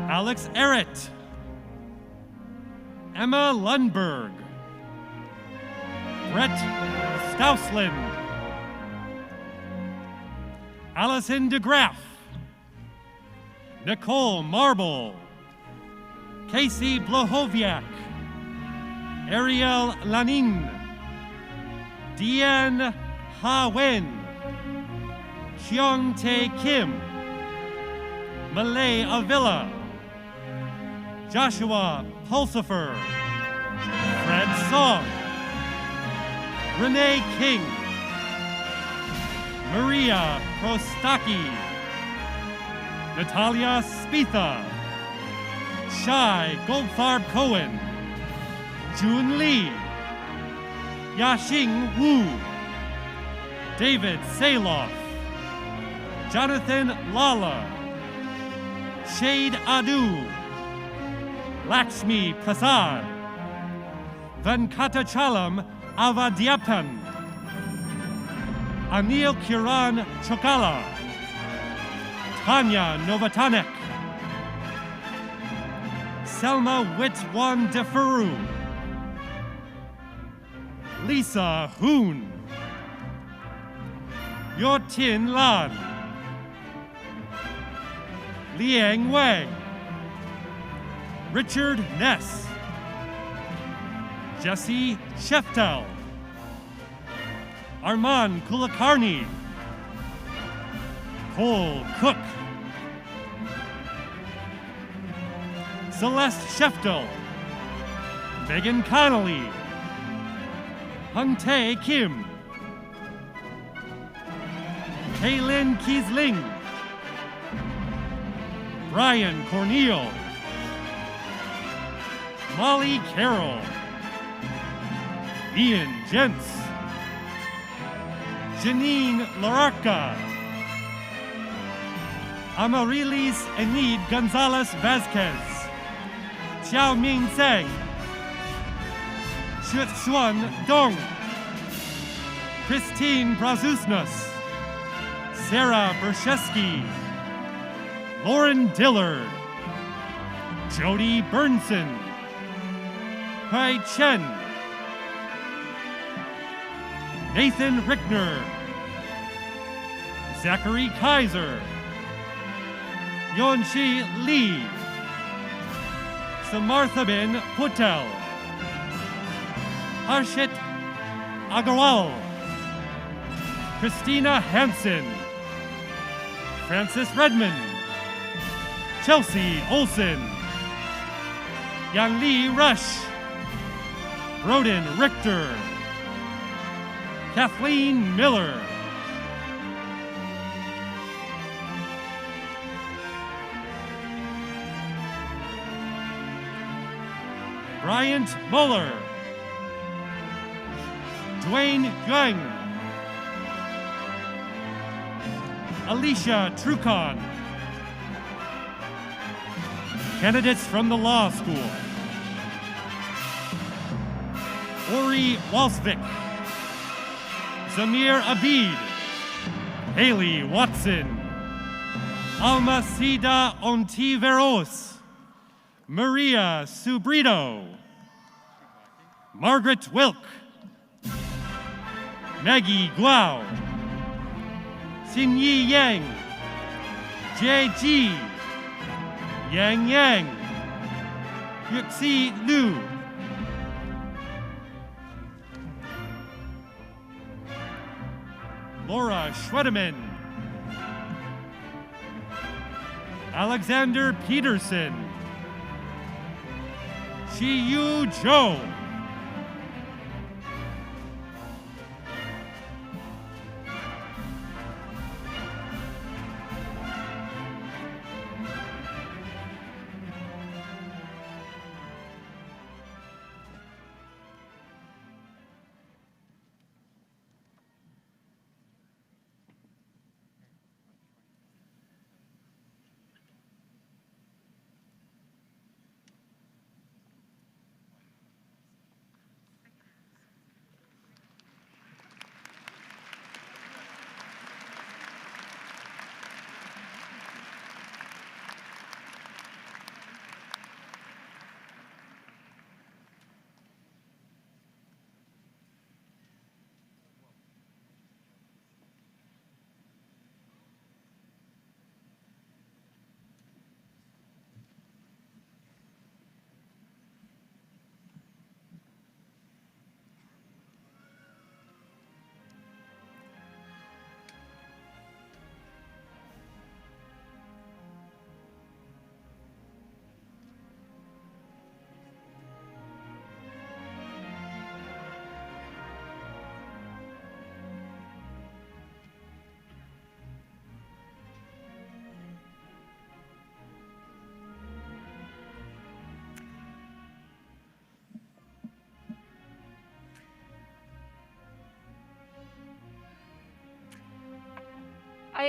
Alex Errett, Emma Lundberg, Brett Stousland, Allison DeGraff, Nicole Marble, Casey Blohoviak, Ariel Lanin, Deanne Ha Wen, Hyung Tae Kim, Malay Avila, Joshua Pulsifer, Fred Song, Renee King, Maria Prostaki, Natalia Spitha, Shai Goldfarb Cohen, June Lee, Yaxing Wu, David Saloff, Jonathan Lala, Shade Adu, Lakshmi Prasad, Venkatachalam Avadyapan, Anil Kiran Chokala, Tanya Novatanek, Selma Witwan Defuru, Lisa Hoon, Yotin Lan, Liang Wang, Richard Ness, Jesse Sheftel, Armand Kulakarni, Cole Cook, Celeste Sheftel, Megan Connolly, Hung Tae Kim, Kaylin Kiesling, Brian Corneal, Molly Carroll, Ian Jentz, Janine Lararca, Amarilis Enid Gonzalez Vasquez, Xiao Ming Zhang, Xuan Dong, Christine Brazusnas, Sarah Bershesky, Lauren Dillard, Jody Burnson, Hui Chen, Nathan Rickner, Zachary Kaiser, Yonshi Lee, Samarthabin Patel, Harshit Agarwal, Christina Hansen, Francis Redmond, Chelsea Olson, Yang Li Rush, Broden Richter, Kathleen Miller, Bryant Muller, Dwayne Yang, Alicia Trucon, candidates from the law school, Ori Walsvik, Zamir Abid, Haley Watson, Almacida Ontiveros, Maria Subrito, Margaret Wilk, Maggie Guao, Xinyi Yang, Jie Yang Yang, Yuxi Liu, Laura Schwedeman, Alexander Peterson, Shiyu Zhou,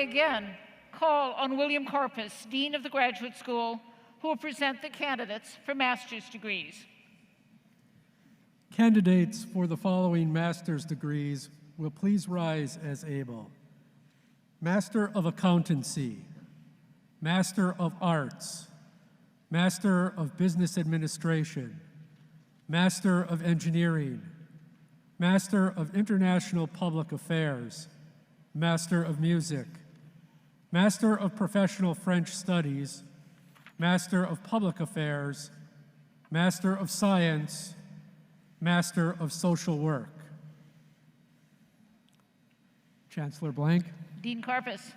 again call on William Karpus, Dean of the Graduate School, who will present the candidates for master's degrees. Candidates for the following master's degrees will please rise as able. Master of Accountancy, Master of Arts, Master of Business Administration, Master of Engineering, Master of International Public Affairs, Master of Music, Master of Professional French Studies, Master of Public Affairs, Master of Science, Master of Social Work. Chancellor Blank. Dean Karpus.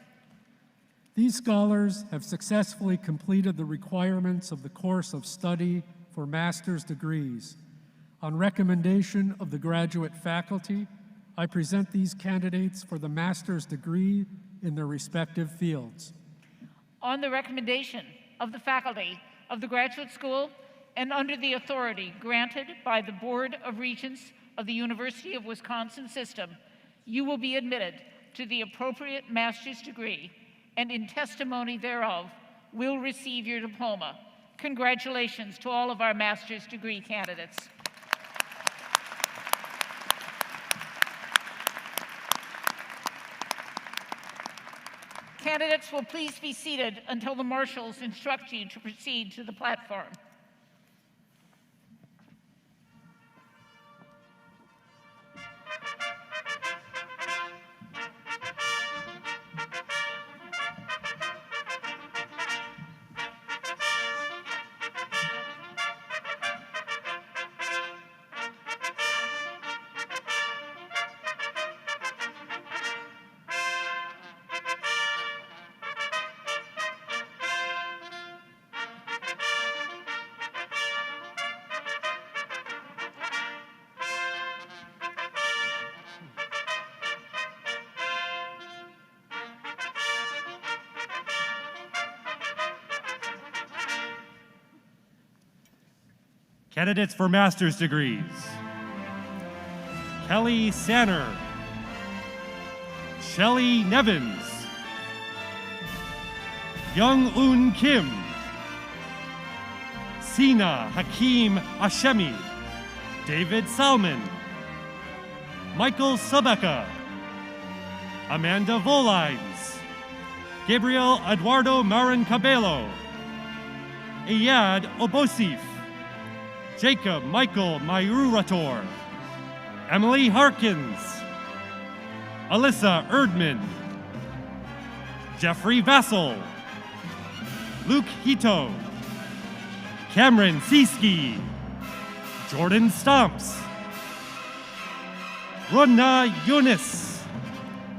These scholars have successfully completed the requirements of the course of study for master's degrees. On recommendation of the graduate faculty, I present these candidates for the master's degree in their respective fields. On the recommendation of the faculty of the Graduate School and under the authority granted by the Board of Regents of the University of Wisconsin System, you will be admitted to the appropriate master's degree and in testimony thereof will receive your diploma. Congratulations to all of our master's degree candidates. Candidates will please be seated until the marshals instruct you to proceed to the platform. Candidates for master's degrees: Kelly Sanner, Shelley Nevins, Young-Un Kim, Sina Hakim Ashemi, David Salmon, Michael Sabeka, Amanda Volines, Gabriel Eduardo Marin Cabello, Iyad Obosif, Jacob Michael Mayurator, Emily Harkins, Alyssa Erdman, Jeffrey Vassell, Luke Hito, Cameron Sieski, Jordan Stomps, Ronna Yunus,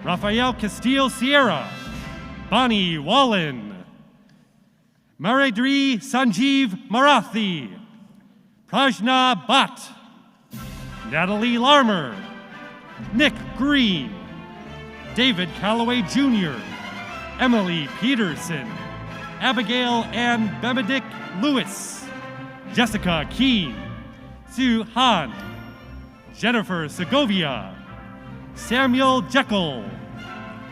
Rafael Castillo Sierra, Bonnie Wallen, Maridri Sanjeev Marathi, Prajna Bhatt, Natalie Larmer, Nick Green, David Calloway Jr., Emily Peterson, Abigail Ann Benedict Lewis, Jessica Keene, Sue Han, Jennifer Segovia, Samuel Jekyll,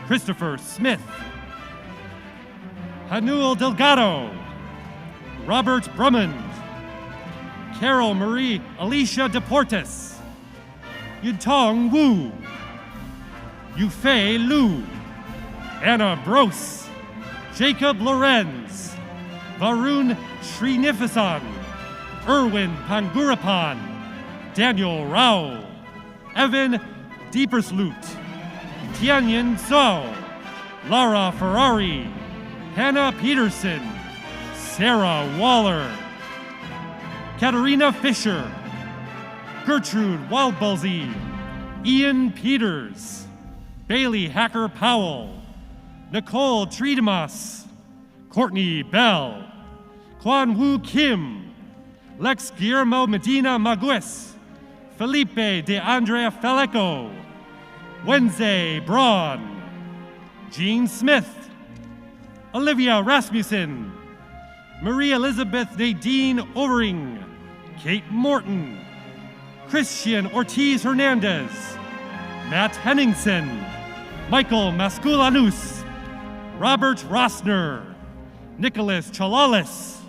Christopher Smith, Hanul Delgado, Robert Brummond, Carol Marie Alicia Deportes, Yutong Wu, Yufei Liu, Anna Brose, Jacob Lorenz, Varun Srinivasan, Erwin Pangurapan, Daniel Rao, Evan Diepersloot, Tianyan Zhao, Lara Ferrari, Hannah Peterson, Sarah Waller, Katarina Fisher, Gertrude Wildbulzy, Ian Peters, Bailey Hacker Powell, Nicole Triedemas, Courtney Bell, Kwan Woo Kim, Lex Guillermo Medina Maguez, Felipe de Andrea Faleco, Wednesday Braun, Jean Smith, Olivia Rasmussen, Marie Elizabeth Nadine Overing, Kate Morton, Christian Ortiz Hernandez, Matt Henningsen, Michael Masculanus, Robert Rossner, Nicholas Chalalis,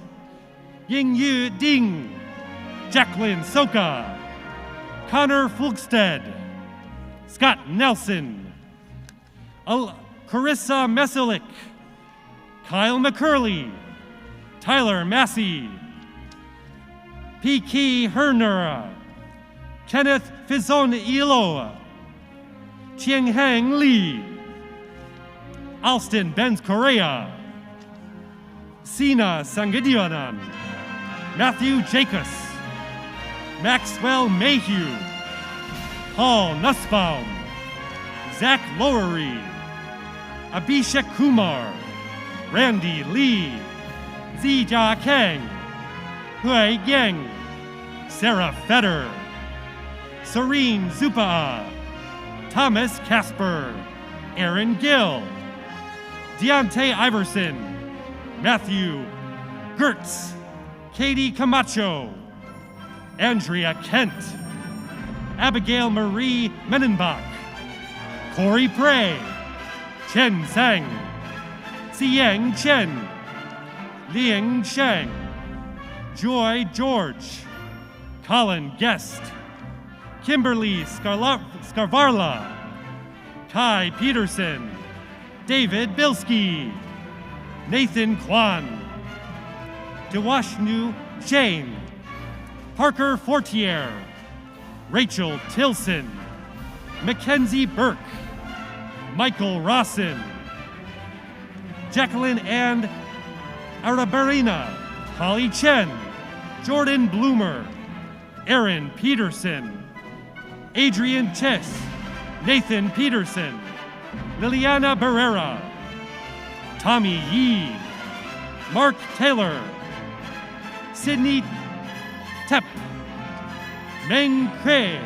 Yingyu Ding, Jacqueline Soka, Connor Fulkstead, Scott Nelson, Carissa Meselik, Kyle McCurley, Tyler Massey, P.K. Herner, Kenneth Fizon Ilo, Tianhang Li, Alston Benz Correa, Sina Sangidionan, Matthew Jacobs, Maxwell Mayhew, Paul Nussbaum, Zach Lowery, Abhishek Kumar, Randy Lee, Zijia Kang, Hui Yang, Sarah Fetter, Serene Zupa, Thomas Casper, Aaron Gill, Deontay Iverson, Matthew Gertz, Katie Camacho, Andrea Kent, Abigail Marie Menenbach, Corey Prey, Chen Sang, Xiang Chen, Liang Sheng, Joy George, Colin Guest, Kimberly Scarvarla, Kai Peterson, David Bilski, Nathan Kwan, Dewashnu Shane, Parker Fortier, Rachel Tilson, Mackenzie Burke, Michael Rossin, Jacqueline Ann Arabarina, Holly Chen, Jordan Bloomer, Aaron Peterson, Adrian Chess, Nathan Peterson, Liliana Barrera, Tommy Yee, Mark Taylor, Sydney Tepp, Meng Kei,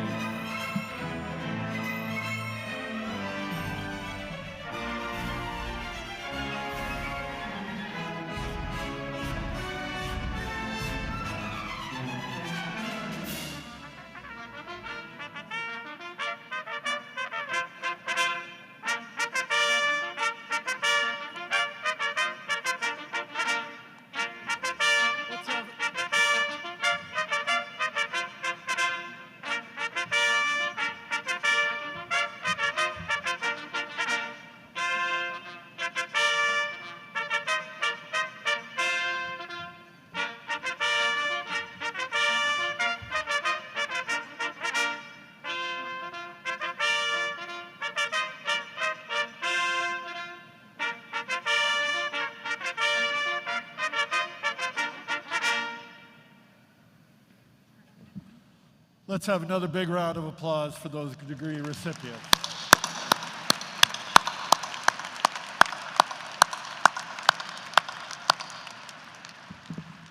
Let's have another big round of applause for those degree recipients.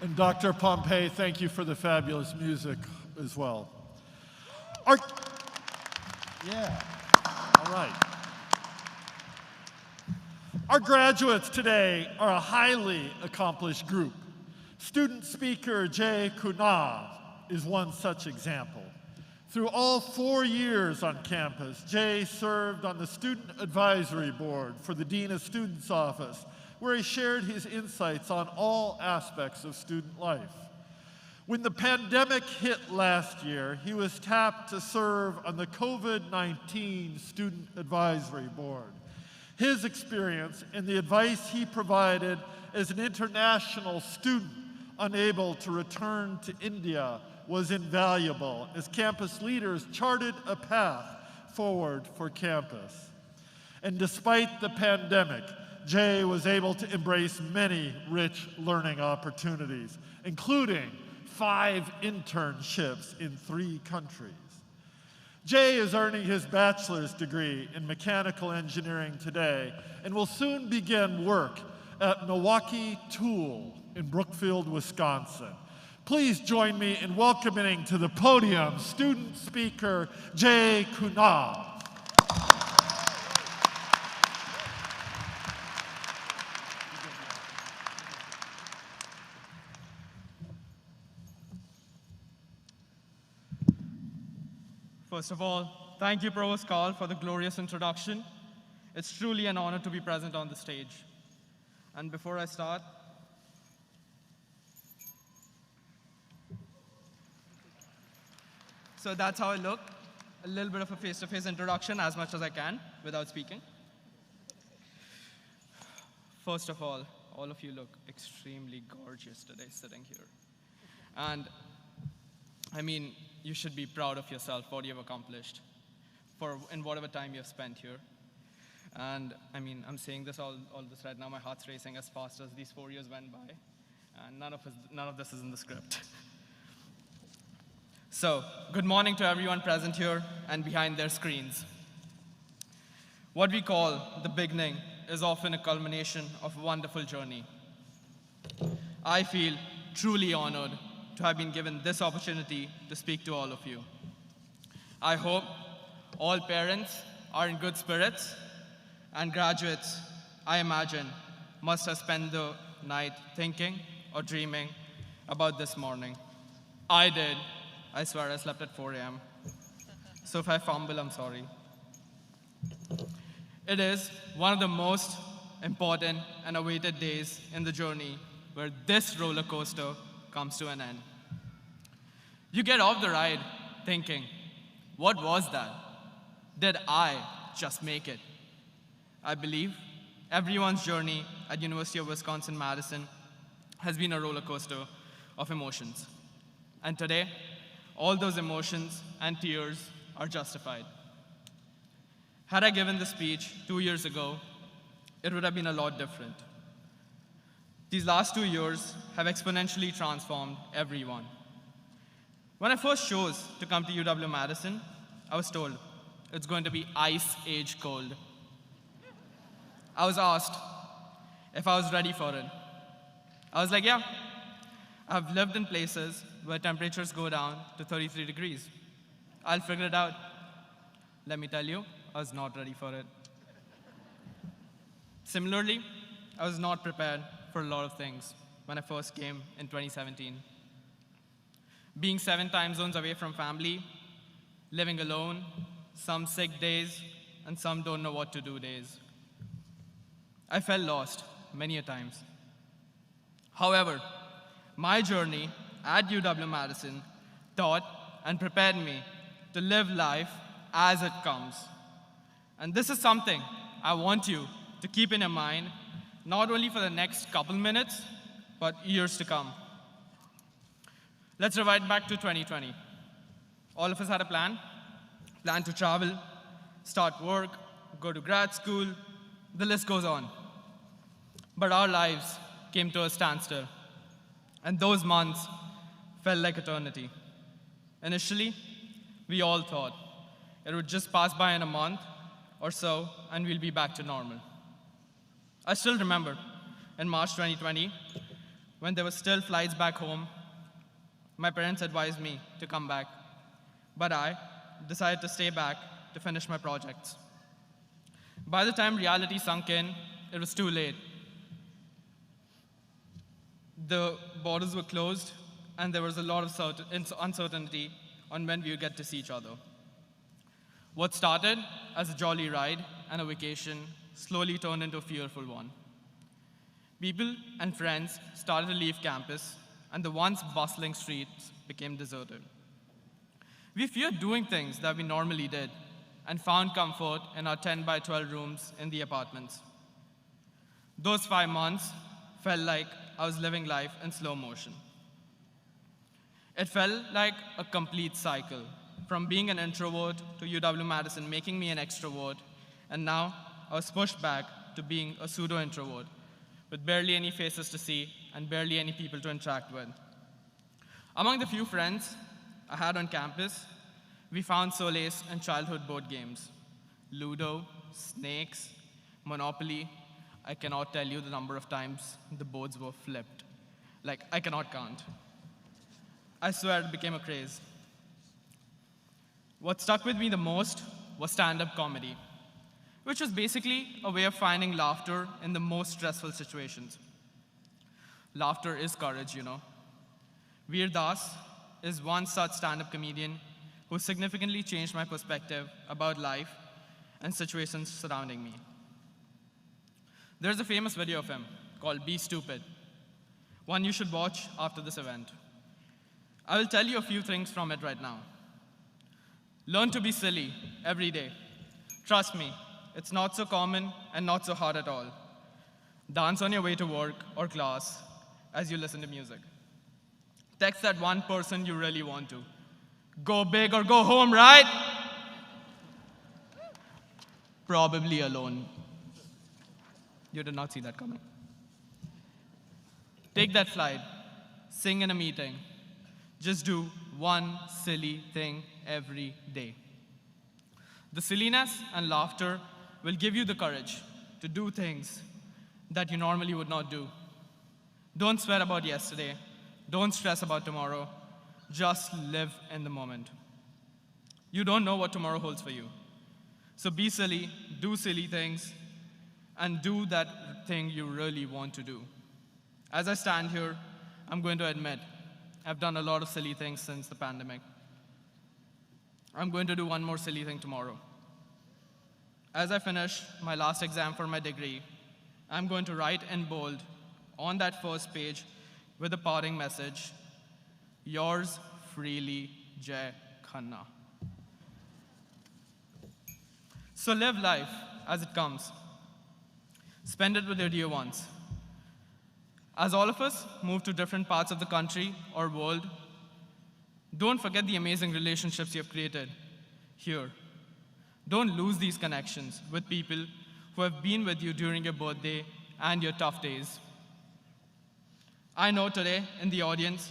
And Dr. Pompey, thank you for the fabulous music as well. Yeah, all right. Our graduates today are a highly accomplished group. Student speaker Jay Kuna is one such example. Through all 4 years on campus, Jay served on the Student Advisory Board for the Dean of Students Office, where he shared his insights on all aspects of student life. When the pandemic hit last year, he was tapped to serve on the COVID-19 Student Advisory Board. His experience and the advice he provided as an international student unable to return to India was invaluable as campus leaders charted a path forward for campus. And despite the pandemic, Jay was able to embrace many rich learning opportunities, including 5 internships in 3 countries. Jay is earning his bachelor's degree in mechanical engineering today and will soon begin work at Milwaukee Tool in Brookfield, Wisconsin. Please join me in welcoming to the podium student speaker Jay Kuna. First of all, thank you, Provost Carl, for the glorious introduction. It's truly an honor to be present on the stage. And before I start, so that's how I look. A little bit of a face-to-face introduction as much as I can without speaking. First of all of you look extremely gorgeous today sitting here. And I mean, you should be proud of yourself, what you've accomplished in whatever time you've spent here. And I mean, I'm saying this all this right now, my heart's racing as fast as these 4 years went by. And none of this is in the script. So, good morning to everyone present here and behind their screens. What we call the beginning is often a culmination of a wonderful journey. I feel truly honored to have been given this opportunity to speak to all of you. I hope all parents are in good spirits, and graduates, I imagine, must have spent the night thinking or dreaming about this morning. I did. I swear I slept at 4 a.m. So if I fumble, I'm sorry. It is one of the most important and awaited days in the journey where this roller coaster comes to an end. You get off the ride thinking, what was that? Did I just make it? I believe everyone's journey at University of Wisconsin-Madison has been a roller coaster of emotions. And today, all those emotions and tears are justified. Had I given this speech 2 years ago, it would have been a lot different. These last 2 years have exponentially transformed everyone. When I first chose to come to UW-Madison, I was told it's going to be ice age cold. I was asked if I was ready for it. I was like, yeah. I've lived in places where temperatures go down to 33 degrees. I'll figure it out. Let me tell you, I was not ready for it. Similarly, I was not prepared for a lot of things when I first came in 2017. Being 7 time zones away from family, living alone, some sick days, and some don't know what to do days. I felt lost many a times. However, my journey at UW-Madison taught and prepared me to live life as it comes. And this is something I want you to keep in your mind, not only for the next couple minutes, but years to come. Let's rewind back to 2020. All of us had a plan to travel, start work, go to grad school, the list goes on. But our lives came to a standstill. And those months felt like eternity. Initially, we all thought it would just pass by in a month or so, and we'll be back to normal. I still remember in March 2020, when there were still flights back home, my parents advised me to come back, but I decided to stay back to finish my projects. By the time reality sunk in, it was too late. The borders were closed, and there was a lot of uncertainty on when we would get to see each other. What started as a jolly ride and a vacation slowly turned into a fearful one. People and friends started to leave campus, and the once bustling streets became deserted. We feared doing things that we normally did and found comfort in our 10 by 12 rooms in the apartments. Those 5 months felt like I was living life in slow motion. It felt like a complete cycle, from being an introvert to UW-Madison making me an extrovert, and now I was pushed back to being a pseudo-introvert, with barely any faces to see and barely any people to interact with. Among the few friends I had on campus, we found solace in childhood board games. Ludo, Snakes, Monopoly. I cannot tell you the number of times the boards were flipped. Like, I cannot count. I swear it became a craze. What stuck with me the most was stand-up comedy, which was basically a way of finding laughter in the most stressful situations. Laughter is courage, you know. Veer Das is one such stand-up comedian who significantly changed my perspective about life and situations surrounding me. There's a famous video of him called Be Stupid, one you should watch after this event. I will tell you a few things from it right now. Learn to be silly every day. Trust me, it's not so common and not so hard at all. Dance on your way to work or class as you listen to music. Text that one person you really want to. Go big or go home, right? Probably alone. You did not see that coming. Take that flight. Sing in a meeting. Just do one silly thing every day. The silliness and laughter will give you the courage to do things that you normally would not do. Don't sweat about yesterday. Don't stress about tomorrow. Just live in the moment. You don't know what tomorrow holds for you. So be silly, do silly things, and do that thing you really want to do. As I stand here, I'm going to admit, I've done a lot of silly things since the pandemic. I'm going to do one more silly thing tomorrow. As I finish my last exam for my degree, I'm going to write in bold on that first page with a parting message, yours freely, Jai Khanna. So live life as it comes. Spend it with your dear ones. As all of us move to different parts of the country or world, don't forget the amazing relationships you have created here. Don't lose these connections with people who have been with you during your birthday and your tough days. I know today in the audience,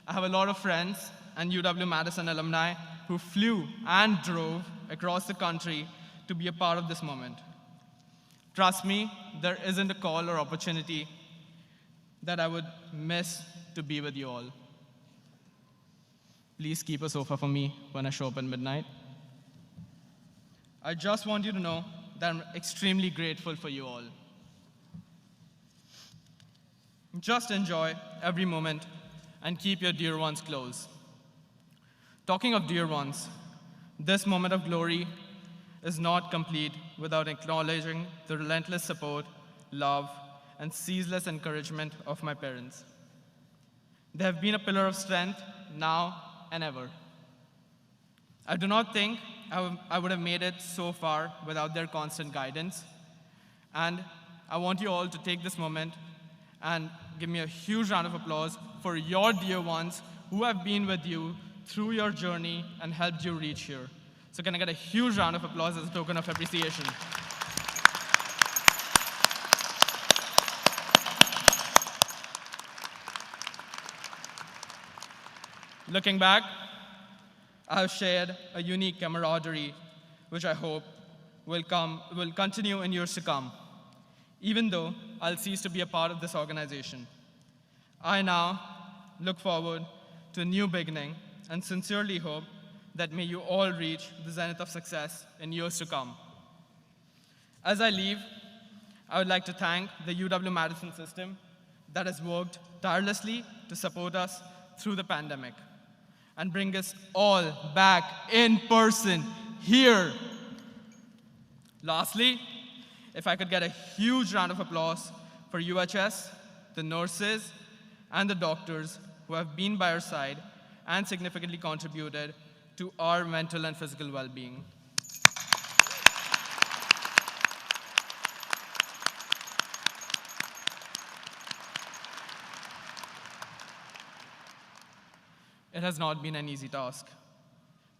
I have a lot of friends and UW-Madison alumni who flew and drove across the country to be a part of this moment. Trust me, there isn't a call or opportunity that I would miss to be with you all. Please keep a sofa for me when I show up at midnight. I just want you to know that I'm extremely grateful for you all. Just enjoy every moment and keep your dear ones close. Talking of dear ones, this moment of glory is not complete without acknowledging the relentless support, love, and ceaseless encouragement of my parents. They have been a pillar of strength now and ever. I do not think I would have made it so far without their constant guidance. And I want you all to take this moment and give me a huge round of applause for your dear ones who have been with you through your journey and helped you reach here. So can I get a huge round of applause as a token of appreciation? Looking back, I have shared a unique camaraderie, which I hope will continue in years to come, even though I'll cease to be a part of this organization. I now look forward to a new beginning and sincerely hope that may you all reach the zenith of success in years to come. As I leave, I would like to thank the UW-Madison system that has worked tirelessly to support us through the pandemic and bring us all back in person here. Lastly, if I could get a huge round of applause for UHS, the nurses, and the doctors who have been by our side and significantly contributed to our mental and physical well-being. It has not been an easy task,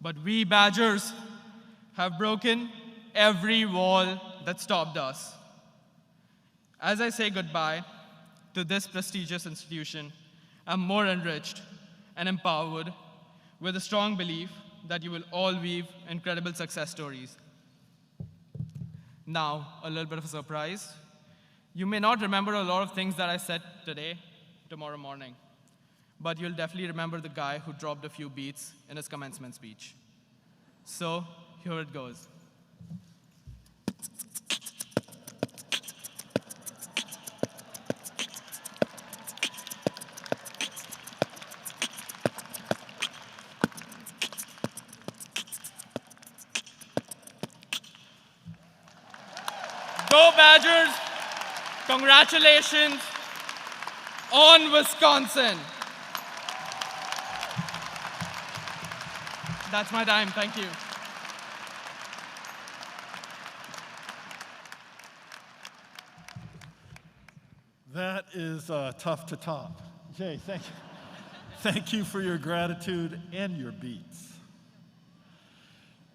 but we Badgers have broken every wall that stopped us. As I say goodbye to this prestigious institution, I'm more enriched and empowered with a strong belief that you will all weave incredible success stories. Now, a little bit of a surprise. You may not remember a lot of things that I said today, tomorrow morning, but you'll definitely remember the guy who dropped a few beats in his commencement speech. So, here it goes. Go Badgers! Congratulations! On Wisconsin. That's my time. Thank you. That is tough to top. Jay, thank you. Thank you for your gratitude and your beats.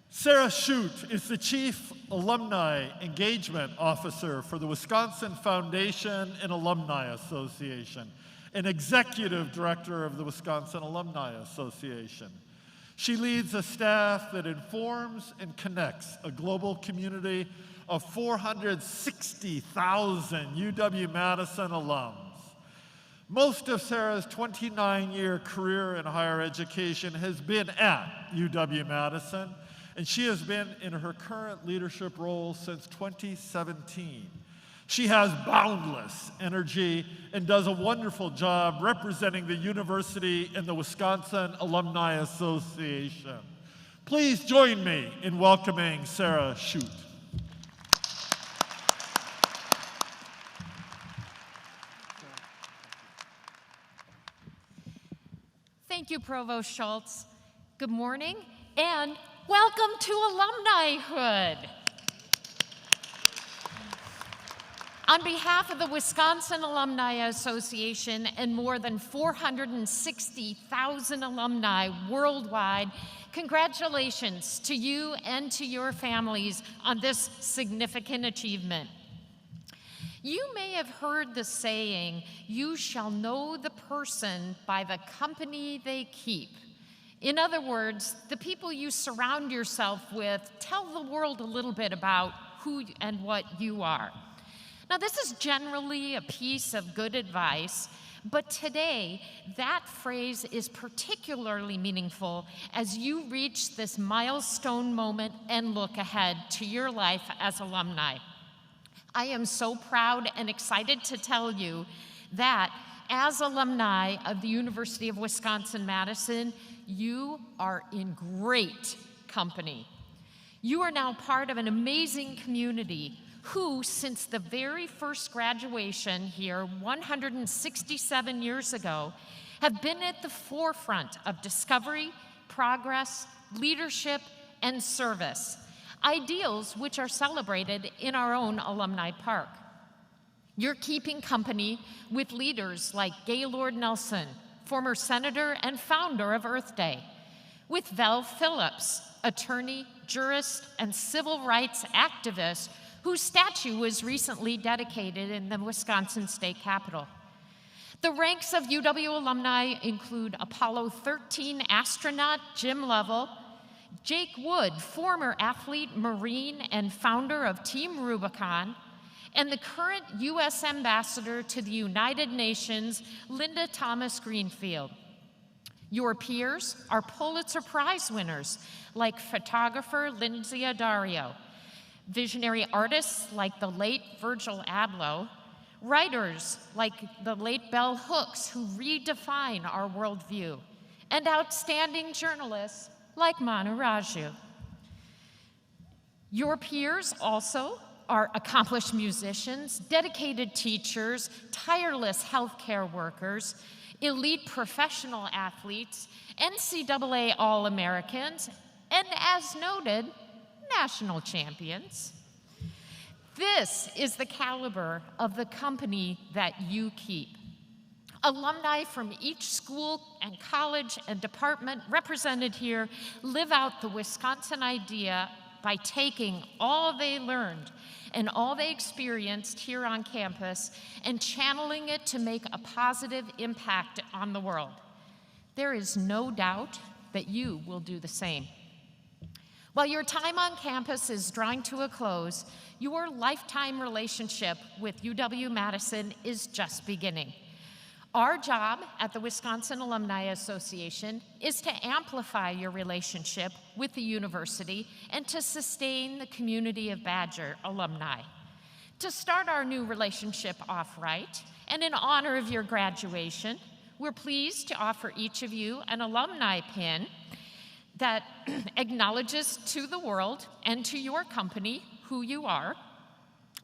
Sarah Schutt is the Chief Alumni Engagement Officer for the Wisconsin Foundation and Alumni Association, and Executive Director of the Wisconsin Alumni Association. She leads a staff that informs and connects a global community of 460,000 UW-Madison alums. Most of Sarah's 29-year career in higher education has been at UW-Madison, and she has been in her current leadership role since 2017. She has boundless energy and does a wonderful job representing the university and the Wisconsin Alumni Association. Please join me in welcoming Sarah Schutt. Thank you, Provost Schultz. Good morning, and welcome to Alumnihood. On behalf of the Wisconsin Alumni Association and more than 460,000 alumni worldwide, congratulations to you and to your families on this significant achievement. You may have heard the saying, "You shall know the person by the company they keep." In other words, the people you surround yourself with tell the world a little bit about who and what you are. Now, this is generally a piece of good advice, but today, that phrase is particularly meaningful as you reach this milestone moment and look ahead to your life as alumni. I am so proud and excited to tell you that as alumni of the University of Wisconsin-Madison, you are in great company. You are now part of an amazing community who, since the very first graduation here 167 years ago, have been at the forefront of discovery, progress, leadership, and service. Ideals which are celebrated in our own alumni park. You're keeping company with leaders like Gaylord Nelson, former senator and founder of Earth Day, with Vel Phillips, attorney, jurist, and civil rights activist whose statue was recently dedicated in the Wisconsin State Capitol. The ranks of UW alumni include Apollo 13 astronaut Jim Lovell, Jake Wood, former athlete, Marine, and founder of Team Rubicon, and the current U.S. Ambassador to the United Nations, Linda Thomas Greenfield. Your peers are Pulitzer Prize winners like photographer Lindsay Addario, visionary artists like the late Virgil Abloh, writers like the late Bell Hooks who redefine our worldview, and outstanding journalists like Manu Raju. Your peers also are accomplished musicians, dedicated teachers, tireless healthcare workers, elite professional athletes, NCAA All-Americans, and as noted, national champions. This is the caliber of the company that you keep. Alumni from each school and college and department represented here live out the Wisconsin idea by taking all they learned and all they experienced here on campus and channeling it to make a positive impact on the world. There is no doubt that you will do the same. While your time on campus is drawing to a close, your lifetime relationship with UW-Madison is just beginning. Our job at the Wisconsin Alumni Association is to amplify your relationship with the university and to sustain the community of Badger alumni. To start our new relationship off right, and in honor of your graduation, we're pleased to offer each of you an alumni pin that acknowledges to the world and to your company who you are.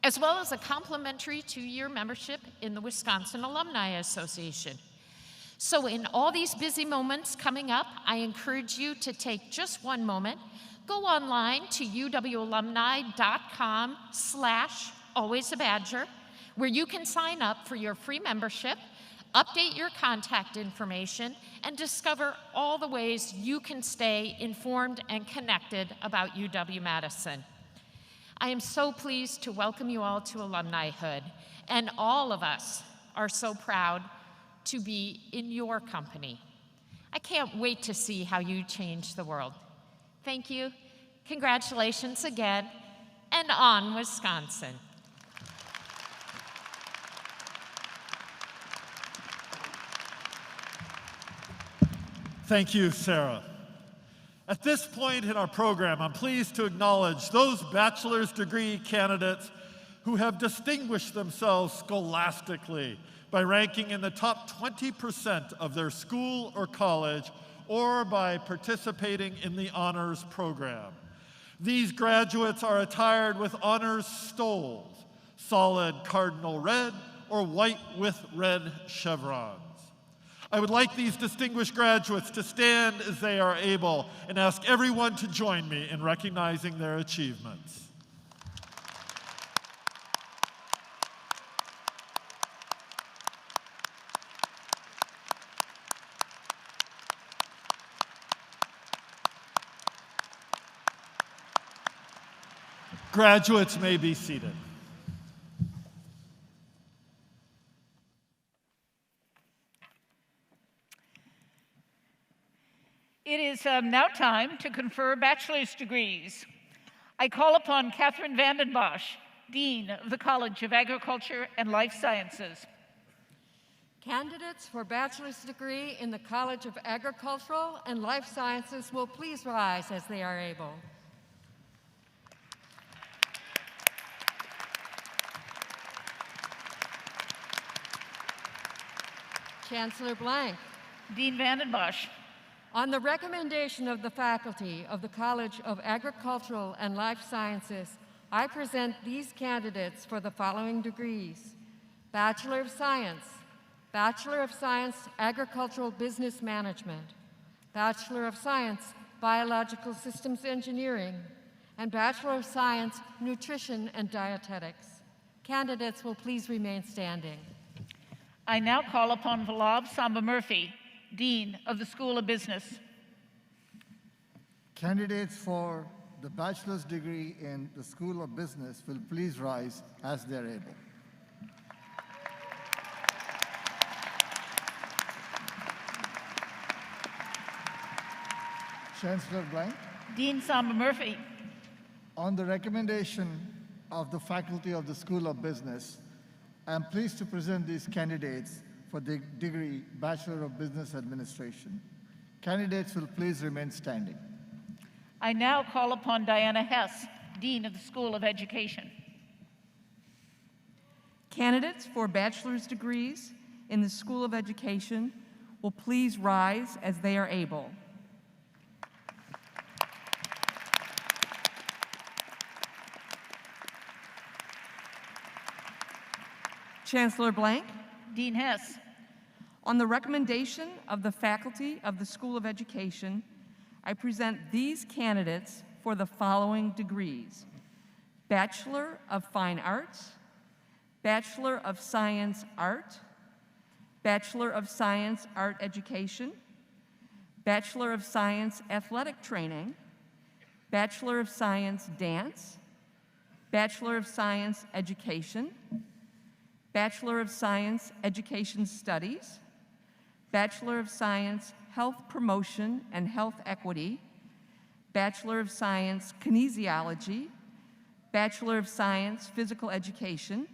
as well as a complimentary 2-year membership in the Wisconsin Alumni Association. So in all these busy moments coming up, I encourage you to take just one moment, go online to uwalumni.com/alwaysabadger, where you can sign up for your free membership, update your contact information, and discover all the ways you can stay informed and connected about UW-Madison. I am so pleased to welcome you all to Alumnihood, and all of us are so proud to be in your company. I can't wait to see how you change the world. Thank you, congratulations again, and on Wisconsin. Thank you, Sarah. At this point in our program, I'm pleased to acknowledge those bachelor's degree candidates who have distinguished themselves scholastically by ranking in the top 20% of their school or college, or by participating in the honors program. These graduates are attired with honors stoles, solid cardinal red or white with red chevrons. I would like these distinguished graduates to stand as they are able and ask everyone to join me in recognizing their achievements. Graduates may be seated. It is now time to confer bachelor's degrees. I call upon Catherine Vanden Bosch, Dean of the College of Agriculture and Life Sciences. Candidates for bachelor's degree in the College of Agricultural and Life Sciences will please rise as they are able. Chancellor Blank. Dean Vanden Bosch. On the recommendation of the faculty of the College of Agricultural and Life Sciences, I present these candidates for the following degrees: Bachelor of Science, Bachelor of Science, Agricultural Business Management, Bachelor of Science, Biological Systems Engineering, and Bachelor of Science, Nutrition and Dietetics. Candidates will please remain standing. I now call upon Vallabh Samba-Murphy, Dean of the School of Business. Candidates for the bachelor's degree in the School of Business will please rise as they're able. Chancellor Blank. Dean Samba-Murphy. On the recommendation of the faculty of the School of Business, I am pleased to present these candidates for the degree Bachelor of Business Administration. Candidates will please remain standing. I now call upon Diana Hess, Dean of the School of Education. Candidates for bachelor's degrees in the School of Education will please rise as they are able. Chancellor Blank. Dean Hess. On the recommendation of the faculty of the School of Education, I present these candidates for the following degrees: Bachelor of Fine Arts, Bachelor of Science Art, Bachelor of Science Art Education, Bachelor of Science Athletic Training, Bachelor of Science Dance, Bachelor of Science Education, Bachelor of Science Education Studies, Bachelor of Science Health Promotion and Health Equity, Bachelor of Science Kinesiology, Bachelor of Science Physical Education,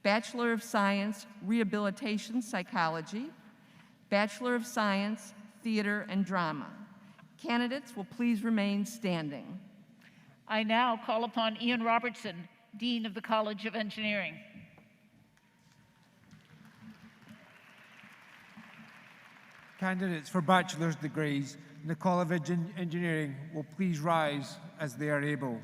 Bachelor of Science Rehabilitation Psychology, Bachelor of Science Theater and Drama. Candidates will please remain standing. I now call upon Ian Robertson, Dean of the College of Engineering. Candidates for bachelor's degrees in the College of Engineering will please rise as they are able.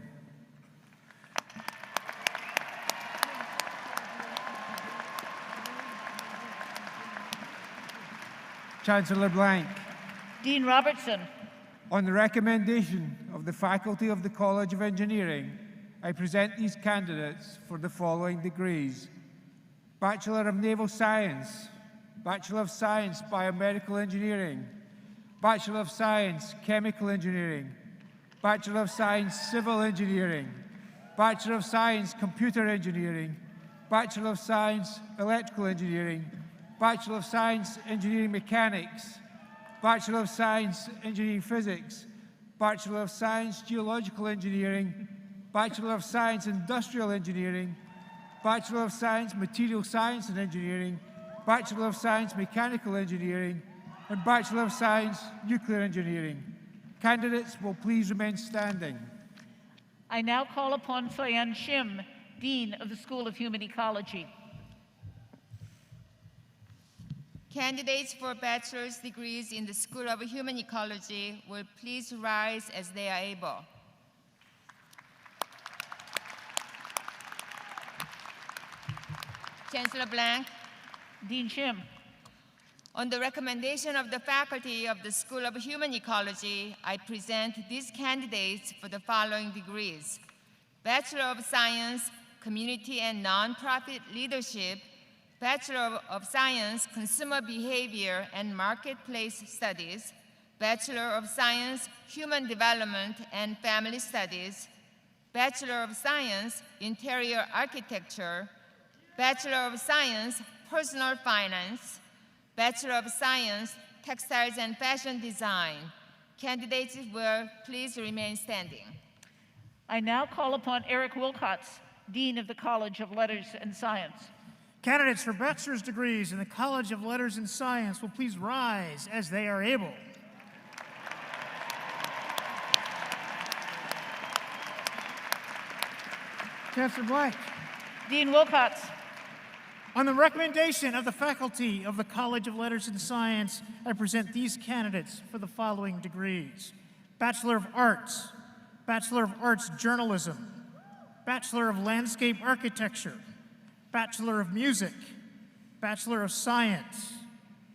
Chancellor Blank, Dean Robertson, on the recommendation of the Faculty of the College of Engineering, I present these candidates for the following degrees: Bachelor of Naval Science, Bachelor of Science Biomedical Engineering, Bachelor of Science Chemical Engineering, Bachelor of Science Civil Engineering, Bachelor of Science Computer Engineering, Bachelor of Science Electrical Engineering, Bachelor of Science Engineering Mechanics, Bachelor of Science Engineering Physics, Bachelor of Science Geological Engineering, Bachelor of Science Industrial Engineering, Bachelor of Science Material Science and Engineering, Bachelor of Science Mechanical Engineering, and Bachelor of Science Nuclear Engineering. Candidates will please remain standing. I now call upon Soyan Shim, Dean of the School of Human Ecology. Candidates for bachelor's degrees in the School of Human Ecology will please rise as they are able. Chancellor Blank, Dean Shim, on the recommendation of the faculty of the School of Human Ecology, I present these candidates for the following degrees: Bachelor of Science, Community and Nonprofit Leadership, Bachelor of Science, Consumer Behavior and Marketplace Studies, Bachelor of Science, Human Development and Family Studies, Bachelor of Science, Interior Architecture, Bachelor of Science, Personal Finance, Bachelor of Science, Textiles and Fashion Design. Candidates will please remain standing. I now call upon Eric Wilcox, Dean of the College of Letters and Science. Candidates for bachelor's degrees in the College of Letters and Science will please rise as they are able. Chancellor Blank, Dean Wilcox, on the recommendation of the faculty of the College of Letters and Science, I present these candidates for the following degrees: Bachelor of Arts, Bachelor of Arts Journalism, Bachelor of Landscape Architecture, Bachelor of Music, Bachelor of Science,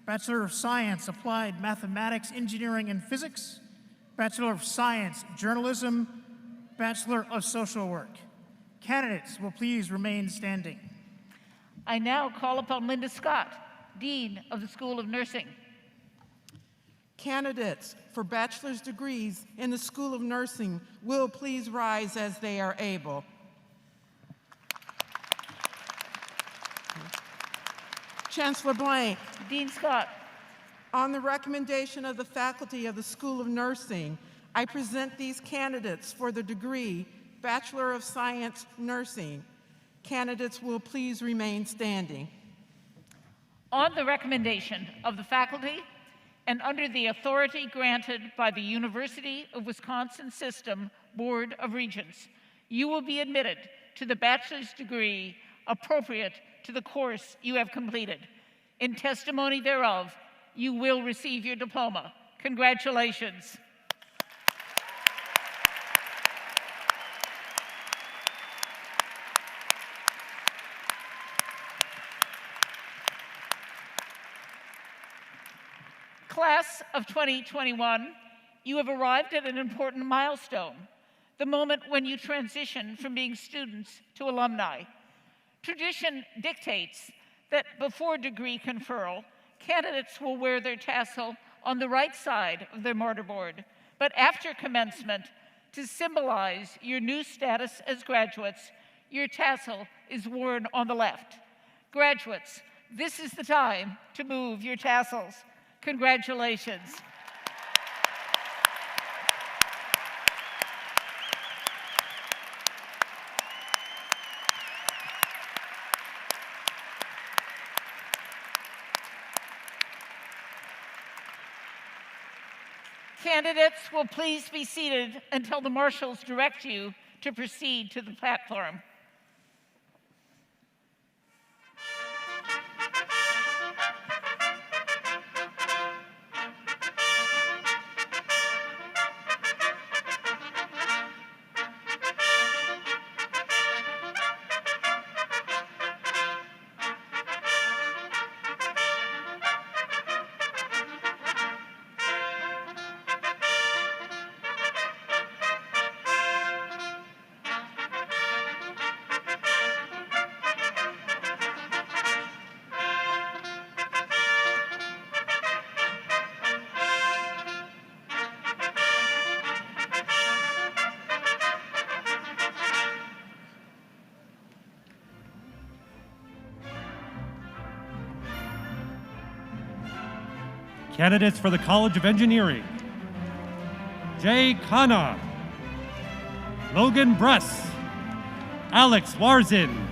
Bachelor of Science Applied Mathematics, Engineering, and Physics, Bachelor of Science Journalism, Bachelor of Social Work. Candidates will please remain standing. I now call upon Linda Scott, Dean of the School of Nursing. Candidates for bachelor's degrees in the School of Nursing will please rise as they are able. Chancellor Blank, Dean Scott, on the recommendation of the faculty of the School of Nursing, I present these candidates for the degree Bachelor of Science Nursing. Candidates will please remain standing. On the recommendation of the faculty and under the authority granted by the University of Wisconsin System Board of Regents, you will be admitted to the bachelor's degree appropriate to the course you have completed. In testimony thereof, you will receive your diploma. Congratulations. Class of 2021, you have arrived at an important milestone, the moment when you transition from being students to alumni. Tradition dictates that before degree conferral, candidates will wear their tassel on the right side of their mortarboard, but after commencement, to symbolize your new status as graduates, your tassel is worn on the left. Graduates, this is the time to move your tassels. Congratulations. Candidates will please be seated until the marshals direct you to proceed to the platform. Candidates for the College of Engineering: Jay Khanna, Logan Bruss, Alex Warzin,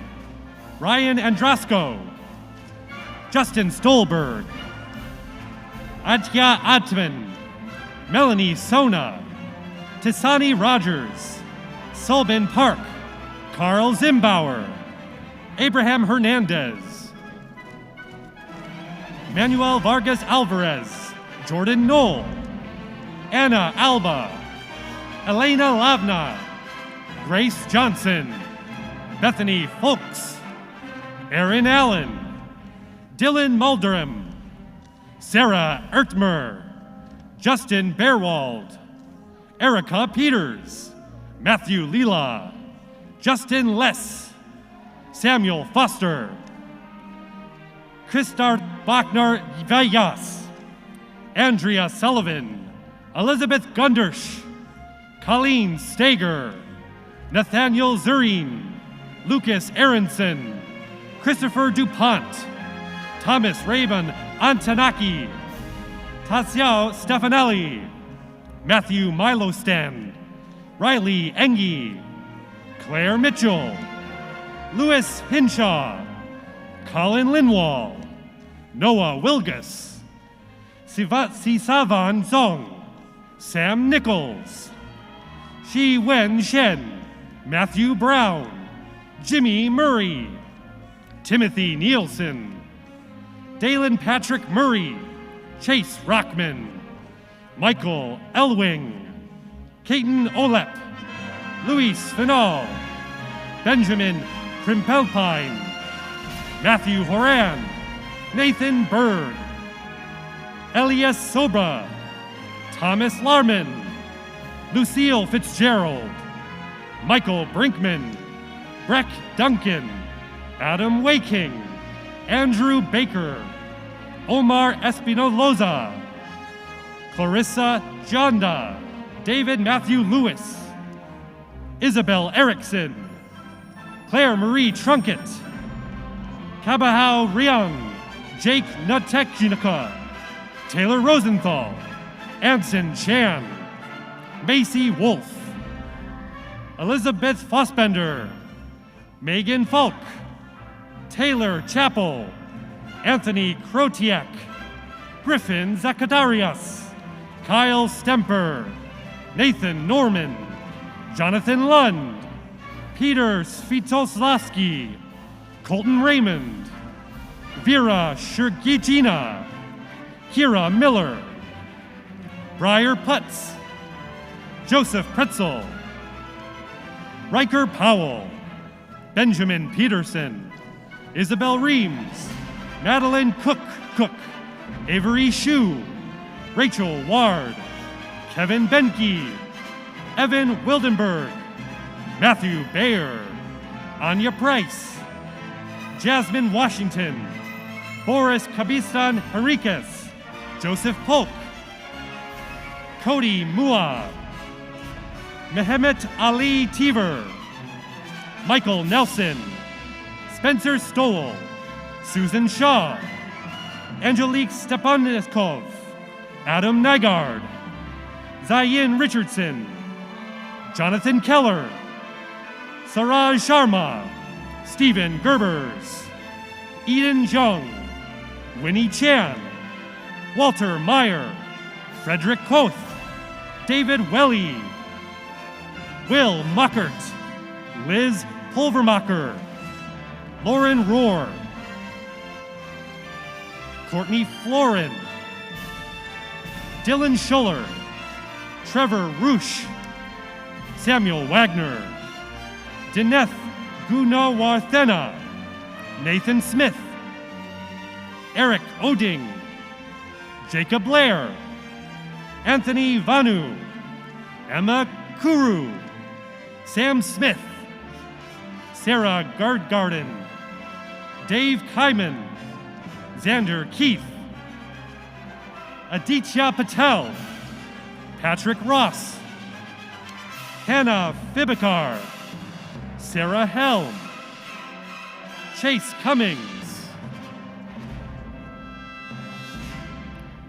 Ryan Andrasco, Justin Stolberg, Atya Atman, Melanie Sona, Tisani Rogers, Sulbin Park, Carl Zimbauer, Abraham Hernandez, Manuel Vargas Alvarez, Jordan Knoll, Anna Alba, Elena Lavna, Grace Johnson, Bethany Folks, Aaron Allen, Dylan Mulderham, Sarah Ertmer, Justin Bearwald, Erica Peters, Matthew Lila, Justin Less, Samuel Foster, Christar Bachner Vayas, Andrea Sullivan, Elizabeth Gundersch, Colleen Stager, Nathaniel Zurine, Lucas Aronson, Christopher DuPont, Thomas Raven Antonaki, Tassiao Stefanelli, Matthew Milostand, Riley Engie, Claire Mitchell, Louis Hinshaw, Colin Linwall, Noah Wilgus, Sisavan Zong, Sam Nichols, Shi Wen Shen, Matthew Brown, Jimmy Murray, Timothy Nielsen, Dalen Patrick Murray, Chase Rockman, Michael Elwing, Caton Olep, Luis Final, Benjamin Krimpelpine, Matthew Horan, Nathan Bird, Elias Sobra, Thomas Larman, Lucille Fitzgerald, Michael Brinkman, Breck Duncan, Adam Waking, Andrew Baker, Omar Espinoza, Clarissa Jonda, David Matthew Lewis, Isabel Erickson, Claire Marie Trunkett, Kabahau Riang, Jake Nutekjunica, Taylor Rosenthal, Anson Chan, Macy Wolf, Elizabeth Fossbender, Megan Falk, Taylor Chappell, Anthony Krotiak, Griffin Zakatarias, Kyle Stemper, Nathan Norman, Jonathan Lund, Peter Svitoslavsky, Colton Raymond, Vera Shurgijina, Kira Miller, Briar Putz, Joseph Pretzel, Riker Powell, Benjamin Peterson, Isabel Reams, Madeline Cook, Avery Shue, Rachel Ward, Kevin Benke, Evan Wildenberg, Matthew Bayer, Anya Price, Jasmine Washington, Boris Kabistan Henriquez, Joseph Polk, Cody Mua, Mehmet Ali Tever, Michael Nelson, Spencer Stowell, Susan Shaw, Angelique Stepaneskov, Adam Nygaard, Zayin Richardson, Jonathan Keller, Saraj Sharma, Stephen Gerbers, Eden Jung, Winnie Chan, Walter Meyer, Frederick Koth, David Welly, Will Muckert, Liz Pulvermacher, Lauren Rohr, Courtney Florin, Dylan Schuller, Trevor Roosh, Samuel Wagner, Dineth Gunawarthena, Nathan Smith, Eric Oding, Jacob Blair, Anthony Vanu, Emma Kuru, Sam Smith, Sarah Gardgarden, Dave Kyman, Xander Keith, Aditya Patel, Patrick Ross, Hannah Fibikar, Sarah Helm, Chase Cummings,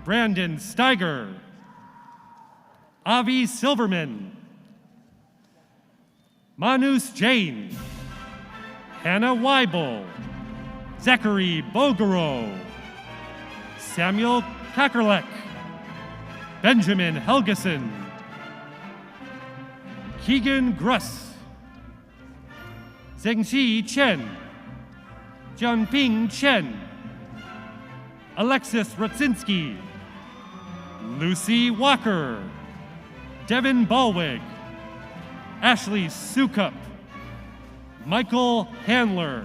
Brandon Steiger, Avi Silverman, Manus Jain, Hannah Weibel, Zachary Bogoro, Samuel Kakerlek, Benjamin Helgeson, Keegan Gruss, Zhengxi Chen, Jianping Chen, Alexis Rutzinski, Lucy Walker, Devin Balwig, Ashley Sukup, Michael Handler,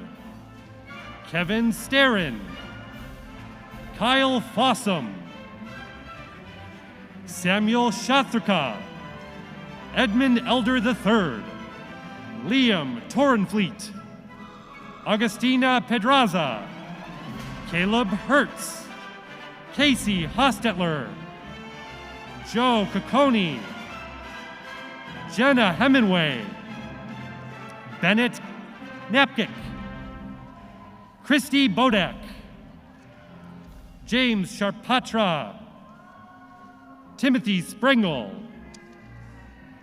Kevin Starin, Kyle Fossum, Samuel Shatrika, Edmund Elder III, Liam Torrenfleet, Augustina Pedraza, Caleb Hertz, Casey Hostetler, Joe Cocconi, Jenna Hemingway, Bennett Napkick, Christy Bodak, James Sharpatra, Timothy Springle,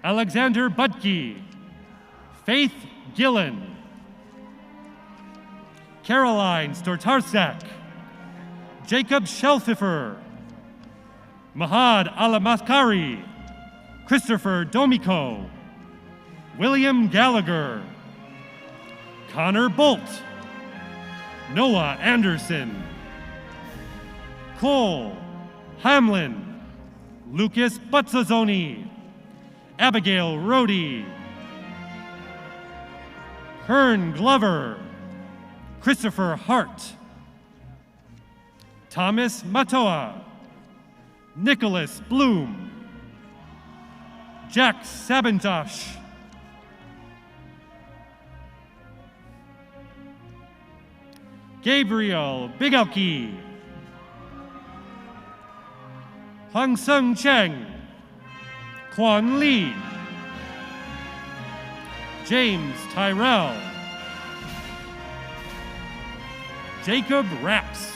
Alexander Budke, Faith Gillen, Caroline Stortarsak, Jacob Shelfiffer, Mahad Alamaskari, Christopher Domiko, William Gallagher, Connor Bolt, Noah Anderson, Cole Hamlin, Lucas Butzazzoni, Abigail Rohde, Kern Glover, Christopher Hart, Thomas Matoa, Nicholas Bloom, Jack Sabantosh, Gabriel Bigalki, Hong Sung Cheng, Quan Lee, James Tyrell, Jacob Raps,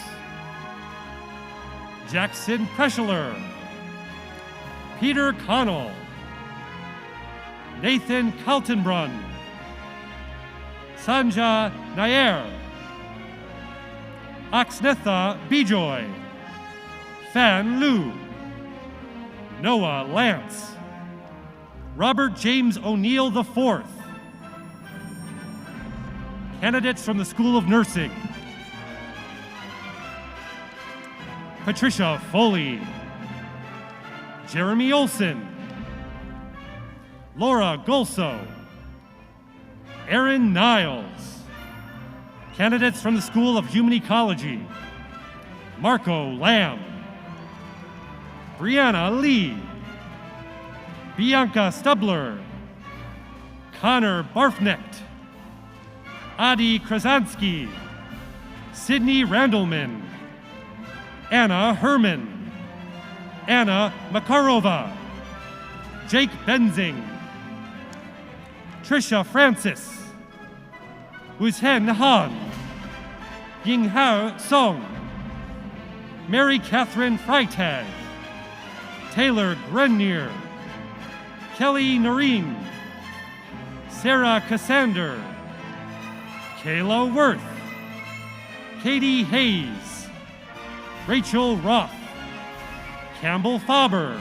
Jackson Preschler, Peter Connell, Nathan Kaltenbrunn, Sanja Nair, Oxnetha Bijoy, Fan Lu, Noah Lance, Robert James O'Neill IV, candidates from the School of Nursing, Patricia Foley, Jeremy Olson, Laura Golso, Aaron Niles, candidates from the School of Human Ecology, Marco Lamb, Brianna Lee, Bianca Stubler, Connor Barfnecht, Adi Krasansky, Sydney Randleman, Anna Herman, Anna Makarova, Jake Benzing, Trisha Francis, Wuzhen Han, Yinghao Song, Mary Catherine Freitag, Taylor Grenier, Kelly Noreen, Sarah Cassander, Kayla Worth, Katie Hayes, Rachel Roth, Campbell Faber,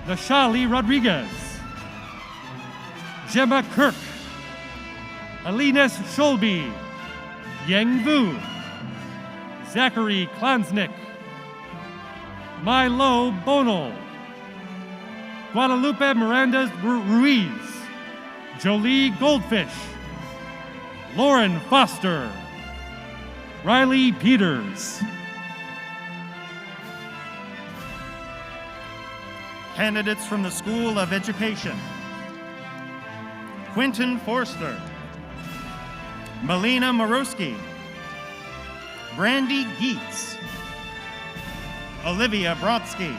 Nashali Rodriguez, Gemma Kirk, Alines Scholby, Yang Vu, Zachary Klansnick, Milo Bonal, Guadalupe Miranda Ruiz, Jolie Goldfish, Lauren Foster, Riley Peters. Candidates from the School of Education: Quentin Forster, Melina Morosky, Brandy Geets, Olivia Brodsky,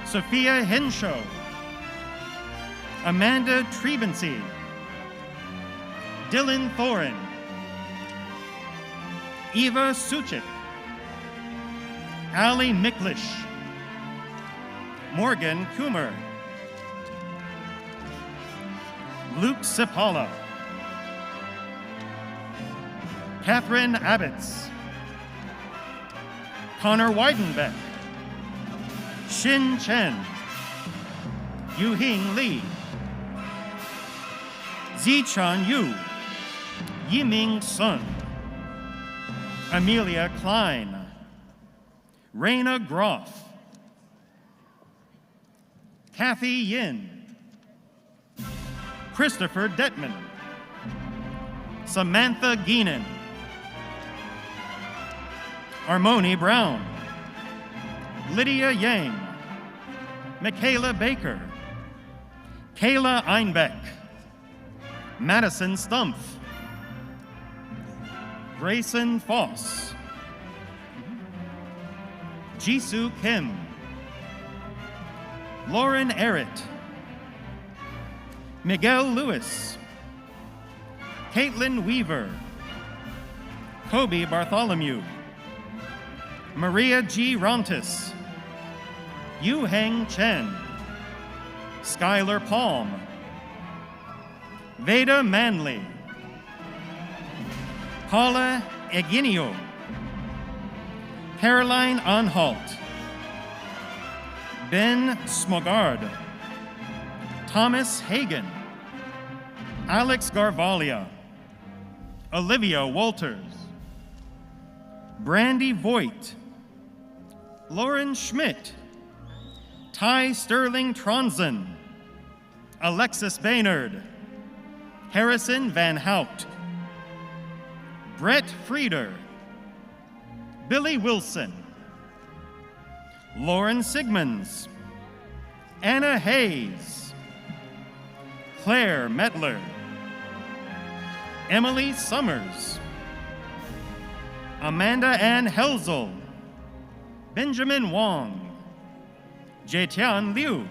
Sophia Henshaw, Amanda Trebensey, Dylan Thorin, Eva Suchik, Ali Miklish, Morgan Coomer, Luke Sipala, Catherine Abbots, Connor Weidenbeck, Xin Chen, Yuhing Li, Zichan Yu, Yiming Sun, Amelia Klein, Raina Groff, Kathy Yin, Christopher Detman, Samantha Geenan, Armoni Brown, Lydia Yang, Michaela Baker, Kayla Einbeck, Madison Stumpf, Grayson Foss, Jisoo Kim, Lauren Errett, Miguel Lewis, Caitlin Weaver, Kobe Bartholomew, Maria G. Rontis, Yu Heng Chen, Skylar Palm, Veda Manley, Paula Eginio, Caroline Anhalt, Ben Smogard, Thomas Hagan, Alex Garvalia, Olivia Walters, Brandy Voigt, Lauren Schmidt, Ty Sterling Tronzen, Alexis Baynard, Harrison Van Hout, Brett Frieder, Billy Wilson, Lauren Sigmons, Anna Hayes, Claire Metler, Emily Summers, Amanda Ann Helzel, Benjamin Wong, Jietian Liu,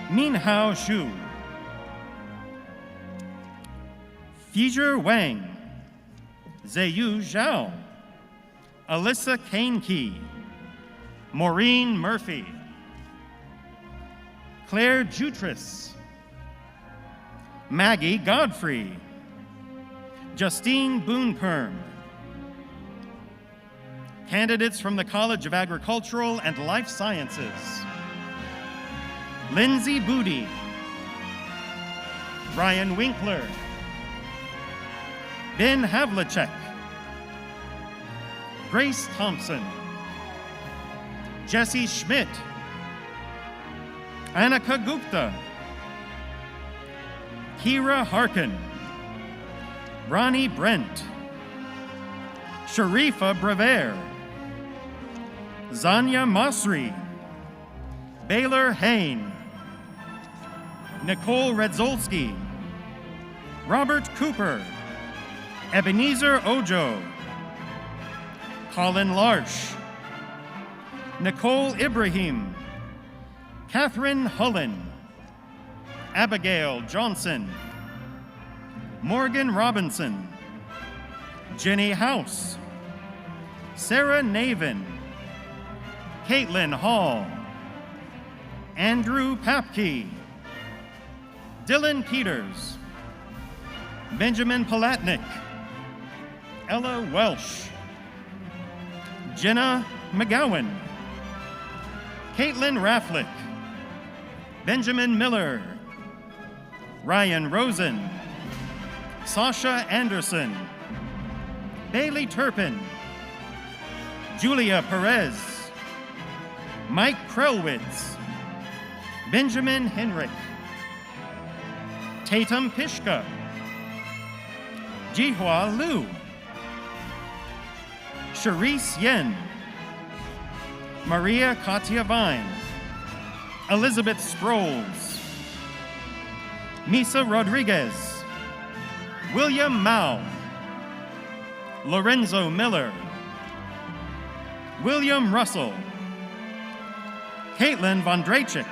Minhao Xu, Fizher Wang, Zheyu Zhao, Alyssa Kainke, Maureen Murphy, Claire Jutris, Maggie Godfrey, Justine Boonperm. Candidates from the College of Agricultural and Life Sciences: Lindsay Booty, Ryan Winkler, Ben Havlicek, Grace Thompson, Jesse Schmidt, Annika Gupta, Kira Harkin, Ronnie Brent, Sharifa Brever, Zanya Masri, Baylor Hain, Nicole Redzolski, Robert Cooper, Ebenezer Ojo, Colin Larsh, Nicole Ibrahim, Catherine Hullen, Abigail Johnson, Morgan Robinson, Jenny House, Sarah Navin, Caitlin Hall, Andrew Papke, Dylan Peters, Benjamin Palatnik, Ella Welsh, Jenna McGowan, Caitlin Rafflick, Benjamin Miller, Ryan Rosen, Sasha Anderson, Bailey Turpin, Julia Perez, Mike Krelwitz, Benjamin Henrik, Tatum Pishka, Jihua Liu, Charisse Yen, Maria Katia Vine, Elizabeth Sproles, Misa Rodriguez, William Mao, Lorenzo Miller, William Russell, Caitlin Vondrachik,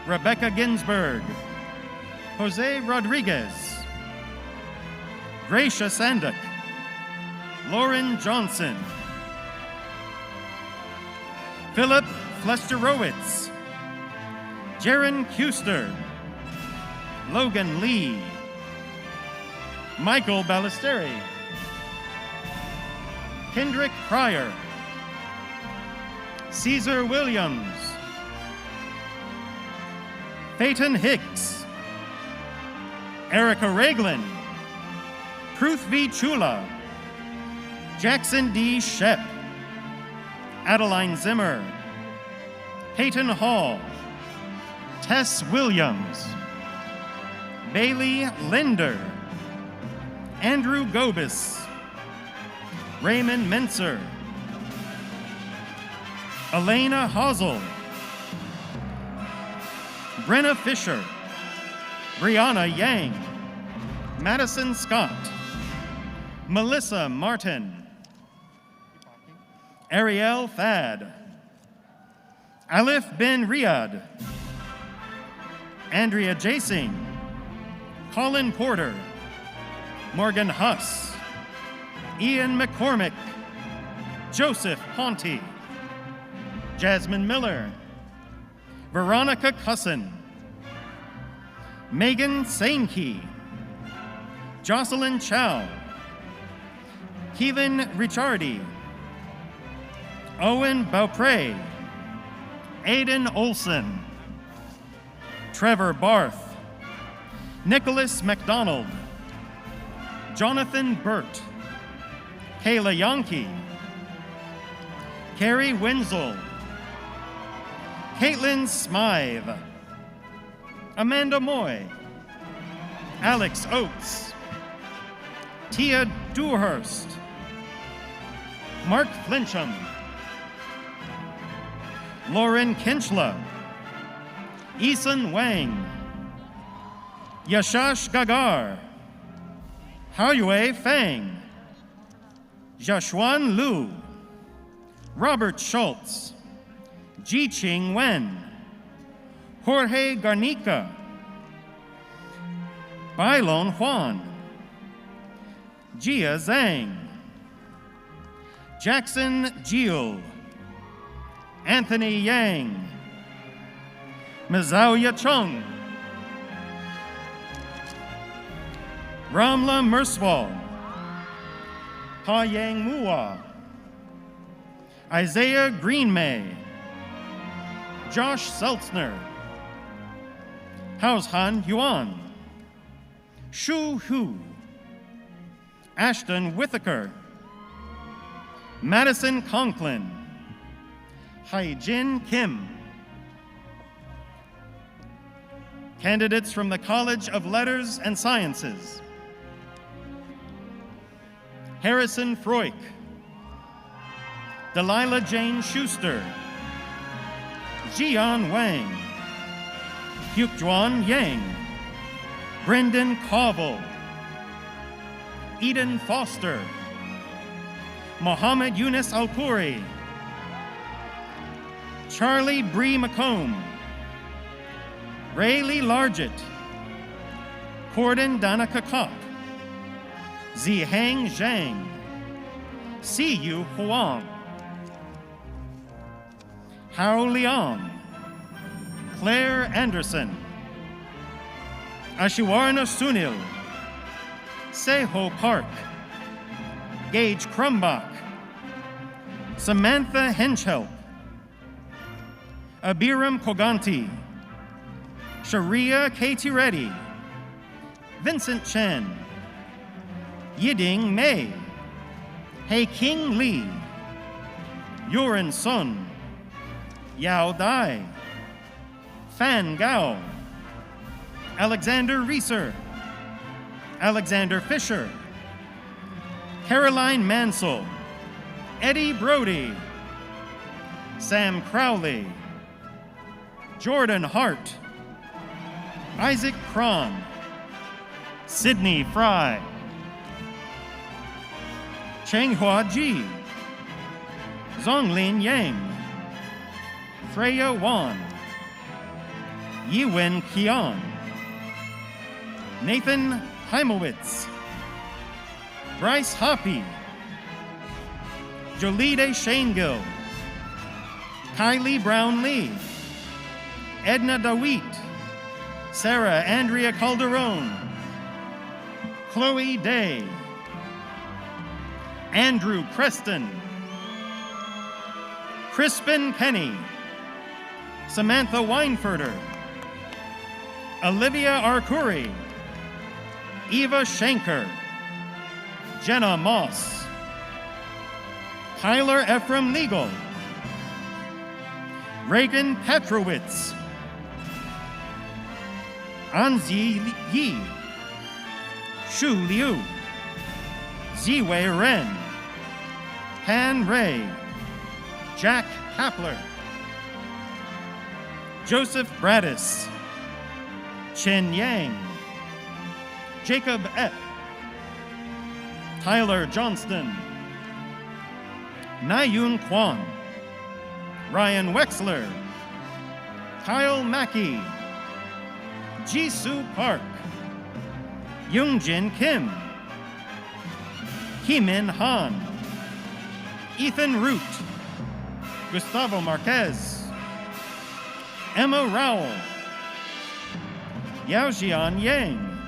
Rebecca Ginsburg, Jose Rodriguez, Gracia Sandik, Lauren Johnson, Philip Flesterowitz, Jaron Kuster, Logan Lee, Michael Ballesteri, Kendrick Pryor, Caesar Williams, Peyton Hicks, Erica Reglin, Pruthvi Chula, Jackson D. Shep, Adeline Zimmer, Peyton Hall, Tess Williams, Bailey Linder, Andrew Gobis, Raymond Menser, Elena Hazel, Brenna Fisher, Brianna Yang, Madison Scott, Melissa Martin, Ariel Thad, Alif Ben Riyad, Andrea Jasing, Colin Porter, Morgan Huss, Ian McCormick, Joseph Ponte, Jasmine Miller, Veronica Cusson, Megan Sainke, Jocelyn Chow, Kevin Ricciardi, Owen Beaupre, Aiden Olson, Trevor Barth, Nicholas McDonald, Jonathan Burt, Kayla Yonke, Carrie Wenzel, Caitlin Smythe, Amanda Moy, Alex Oates, Tia Dewhurst, Mark Flincham, Lauren Kinchla, Eason Wang, Yashash Gagar, Haoyue Fang, Jashuan Liu, Robert Schultz, Ji-Ching Wen, Jorge Garnica, Bailon Juan, Jia Zhang, Jackson Gil, Anthony Yang, Mizaoya Chung, Ramla Merswal, Ha Yang Mua, Isaiah Greenmay, Josh Seltzner, Haushan Yuan, Shu Hu, Ashton Whittaker, Madison Conklin, Haijin Kim. Candidates from the College of Letters and Sciences: Harrison Froik, Delilah Jane Schuster, Jian Wang, Hyukjuan Yang, Brendan Covell, Eden Foster, Mohammed Yunus Alpuri, Charlie Bree McComb, Rayleigh Largett, Corden Danica Kopp, Zihang Zhang, Siyu Huang, Hao Liang, Claire Anderson, Ashiwarna Sunil, Seho Park, Gage Crumbach, Samantha Henschel, Abiram Koganti, Sharia Katie Reddy, Vincent Chen, Yiding Mei, Hei King Lee, Yurin Sun, Yao Dai, Fan Gao, Alexander Reeser, Alexander Fisher, Caroline Mansell, Eddie Brody, Sam Crowley, Jordan Hart, Isaac Cron, Sydney Fry, Chenghua Ji, Zonglin Yang, Freya Wan, Yiwen Qian, Nathan Heimowitz, Bryce Hoppy, Jolide Shanegill, Kylie Brown-Lee, Edna DeWeet, Sarah Andrea Calderon, Chloe Day, Andrew Preston, Crispin Kenny, Samantha Weinferder, Olivia Arcuri, Eva Schenker, Jenna Moss, Tyler Ephraim Legal, Reagan Petrowitz, Anzi Yi, Shu Liu, Ziwei Ren, Han Ray, Jack Kapler, Joseph Braddis, Chen Yang, Jacob Epp, Tyler Johnston, Nayun Kwan, Ryan Wexler, Kyle Mackey, Jisoo Park, Yoongjin Kim, Heemin Han, Ethan Root, Gustavo Marquez, Emma Rowell, Yaoxian Yang,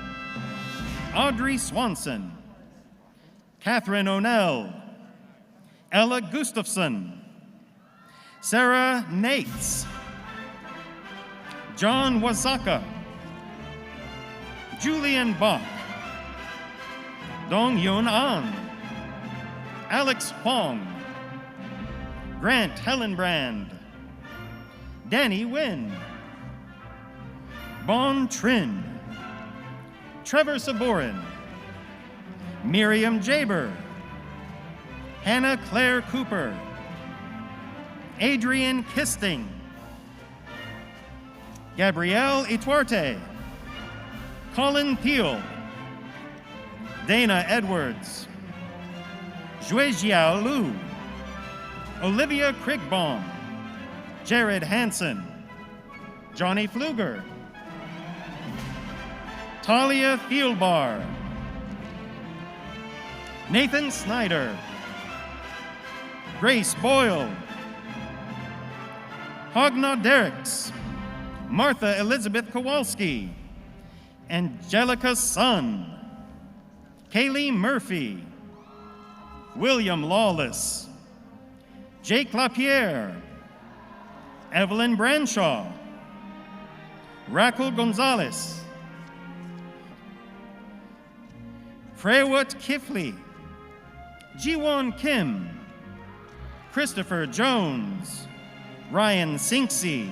Audrey Swanson, Catherine O'Neill, Ella Gustafson, Sarah Nates, John Wazaka, Julian Bach, Dong Yun An, Alex Huang, Grant Hellenbrand, Danny Wynn, Bon Trin, Trevor Saborin, Miriam Jaber, Hannah Claire Cooper, Adrian Kisting, Gabrielle Ituarte, Colin Peel, Dana Edwards, Zhuejiao Lu, Olivia Krigbaum, Jared Hansen, Johnny Pfluger, Talia Fieldbar, Nathan Snyder, Grace Boyle, Hogna Derricks, Martha Elizabeth Kowalski, Angelica Sun, Kaylee Murphy, William Lawless, Jake LaPierre, Evelyn Branshaw, Raquel Gonzalez, Frewut Kifley, Jiwon Kim, Christopher Jones, Ryan Sinksy,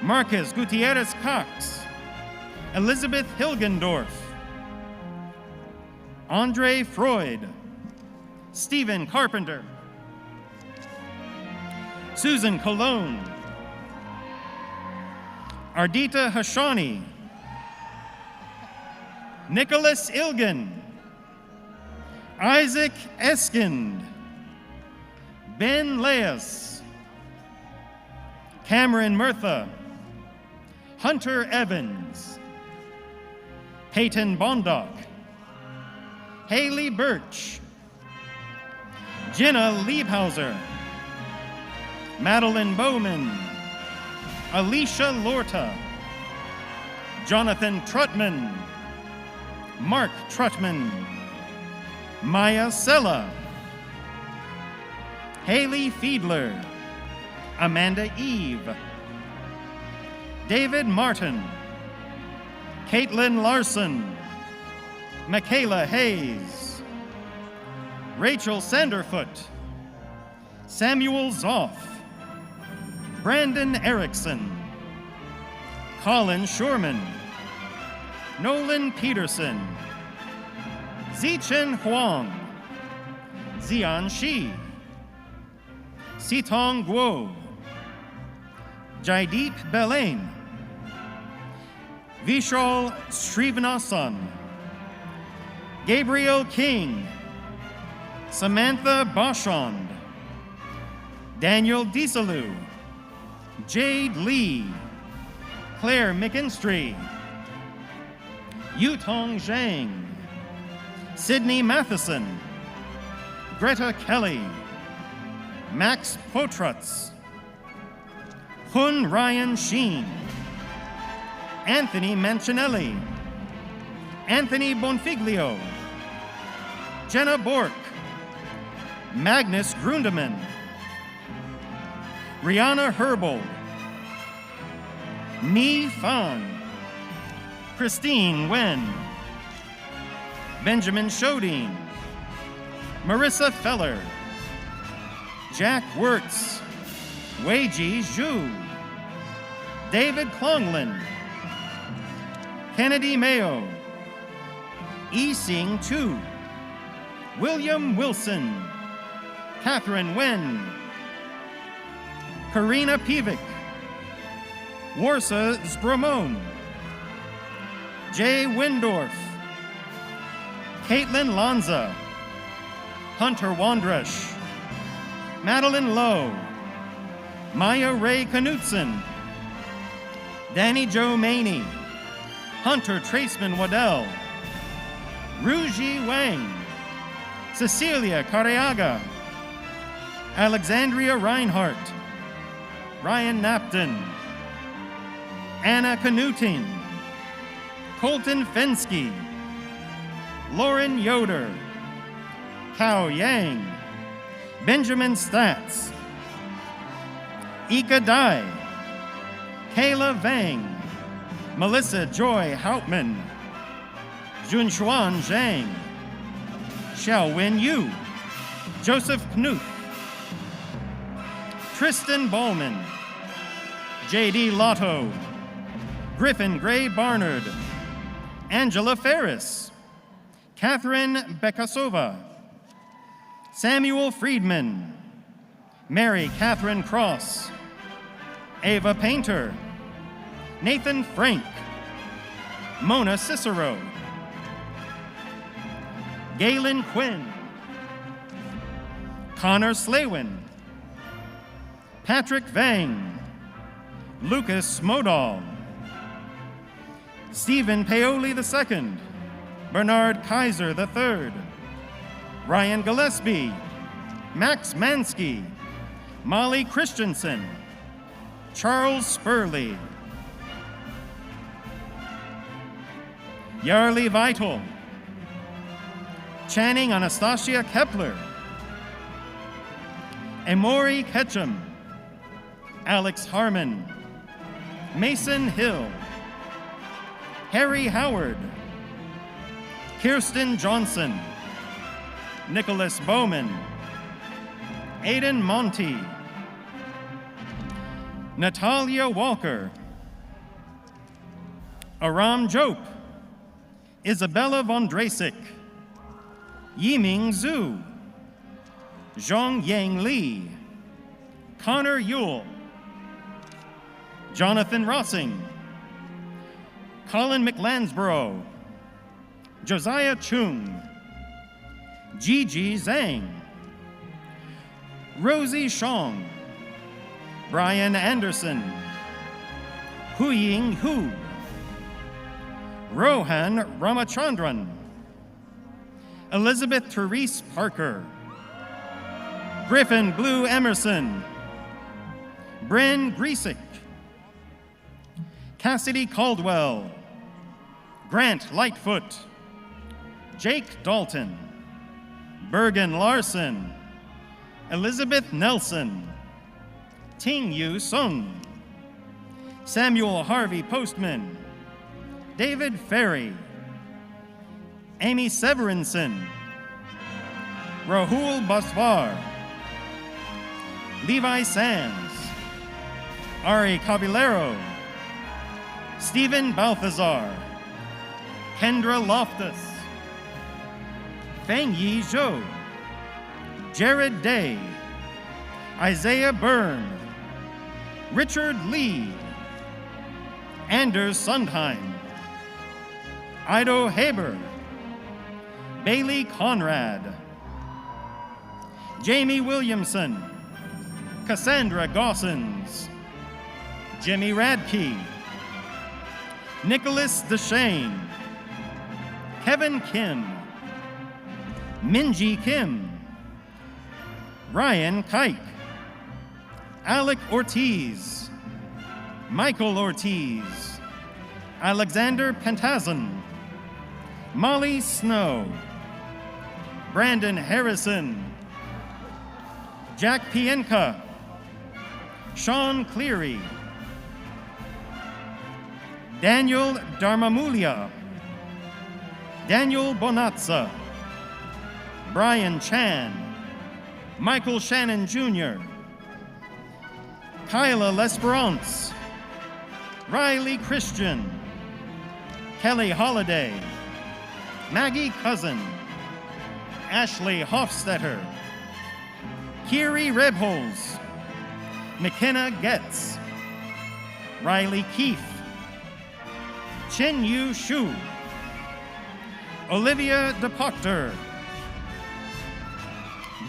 Marcus Gutierrez Cox, Elizabeth Hilgendorf, Andre Freud, Stephen Carpenter, Susan Colon, Ardita Hashani, Nicholas Ilgen, Isaac Eskind, Ben Leas, Cameron Murtha, Hunter Evans, Peyton Bondock, Haley Birch, Jenna Liebhauser, Madeline Bowman, Alicia Lorta, Jonathan Trutman, Mark Trutman, Maya Sella, Haley Fiedler, Amanda Eve, David Martin, Caitlin Larson, Michaela Hayes, Rachel Sanderfoot, Samuel Zoff, Brandon Erickson, Colin Shurman, Nolan Peterson, Zichen Huang, Zian Shi, Sitong Guo, Jaideep Belain, Vishal Srivanasan, Gabriel King, Samantha Bashand, Daniel Desalu, Jade Lee, Claire McKinstry, Yutong Zhang, Sydney Matheson, Greta Kelly, Max Potrutz, Hun Ryan Sheen, Anthony Mancinelli, Anthony Bonfiglio, Jenna Bork, Magnus Grundemann, Rihanna Herbold, Mi Fan, Christine Wen, Benjamin Shodine, Marissa Feller, Jack Wirtz, Weiji Zhu, David Klonglin, Kennedy Mayo, Yi-Sing Tu, William Wilson, Catherine Wen, Karina Pivic, Warsa Zbromon, Jay Windorf, Caitlin Lanza, Hunter Wandrush, Madeline Lowe, Maya Ray Knutson, Danny Jo Maney, Hunter Traceman Waddell, Ruji Wang, Cecilia Carriaga, Alexandria Reinhardt, Ryan Napton, Anna Knutin, Colton Fensky, Lauren Yoder, Kao Yang, Benjamin Statz, Ika Dai, Kayla Vang, Melissa Joy Hauptman, Junshuan Zhang, Xiaowen Yu, Joseph Knuth, Tristan Bowman, J.D. Lotto, Griffin Gray Barnard, Angela Ferris, Catherine Bekasova, Samuel Friedman, Mary Catherine Cross, Ava Painter, Nathan Frank, Mona Cicero, Galen Quinn, Connor Slaywin, Patrick Vang, Lucas Modal, Stephen Paoli II, Bernard Kaiser III, Ryan Gillespie, Max Mansky, Molly Christensen, Charles Spurley, Yarli Vital, Channing Anastasia Kepler, Emory Ketchum, Alex Harmon, Mason Hill, Harry Howard, Kirsten Johnson, Nicholas Bowman, Aidan Monty, Natalia Walker, Aram Jope, Isabella Vondrasik, Yiming Zhu, Zhong Yang Li, Connor Yule, Jonathan Rossing, Colin McLansborough, Josiah Chung, Gigi Zhang, Rosie Shong, Brian Anderson, Huying Hu, Rohan Ramachandran, Elizabeth Therese Parker, Griffin Blue Emerson, Bryn Griesick, Cassidy Caldwell, Grant Lightfoot, Jake Dalton, Bergen Larson, Elizabeth Nelson, Ting Yu Sung, Samuel Harvey Postman, David Ferry, Amy Severinson, Rahul Basvar, Levi Sands, Ari Caballero, Stephen Balthazar, Kendra Loftus, Feng Yi Zhou, Jared Day, Isaiah Byrne, Richard Lee, Anders Sundheim, Ido Haber, Bailey Conrad, Jamie Williamson, Cassandra Gossens, Jimmy Radke, Nicholas Deshane, Kevin Kim, Minji Kim, Ryan Kike, Alec Ortiz, Michael Ortiz, Alexander Pentazan, Molly Snow, Brandon Harrison, Jack Pienka, Sean Cleary, Daniel Darmamulia, Daniel Bonazza, Brian Chan, Michael Shannon Jr., Kyla L'Esperance, Riley Christian, Kelly Holliday, Maggie Cousin, Ashley Hofstetter, Kiri Rebholz, McKenna Getz, Riley Keefe, Chen Yu Shu, Olivia DePoctor,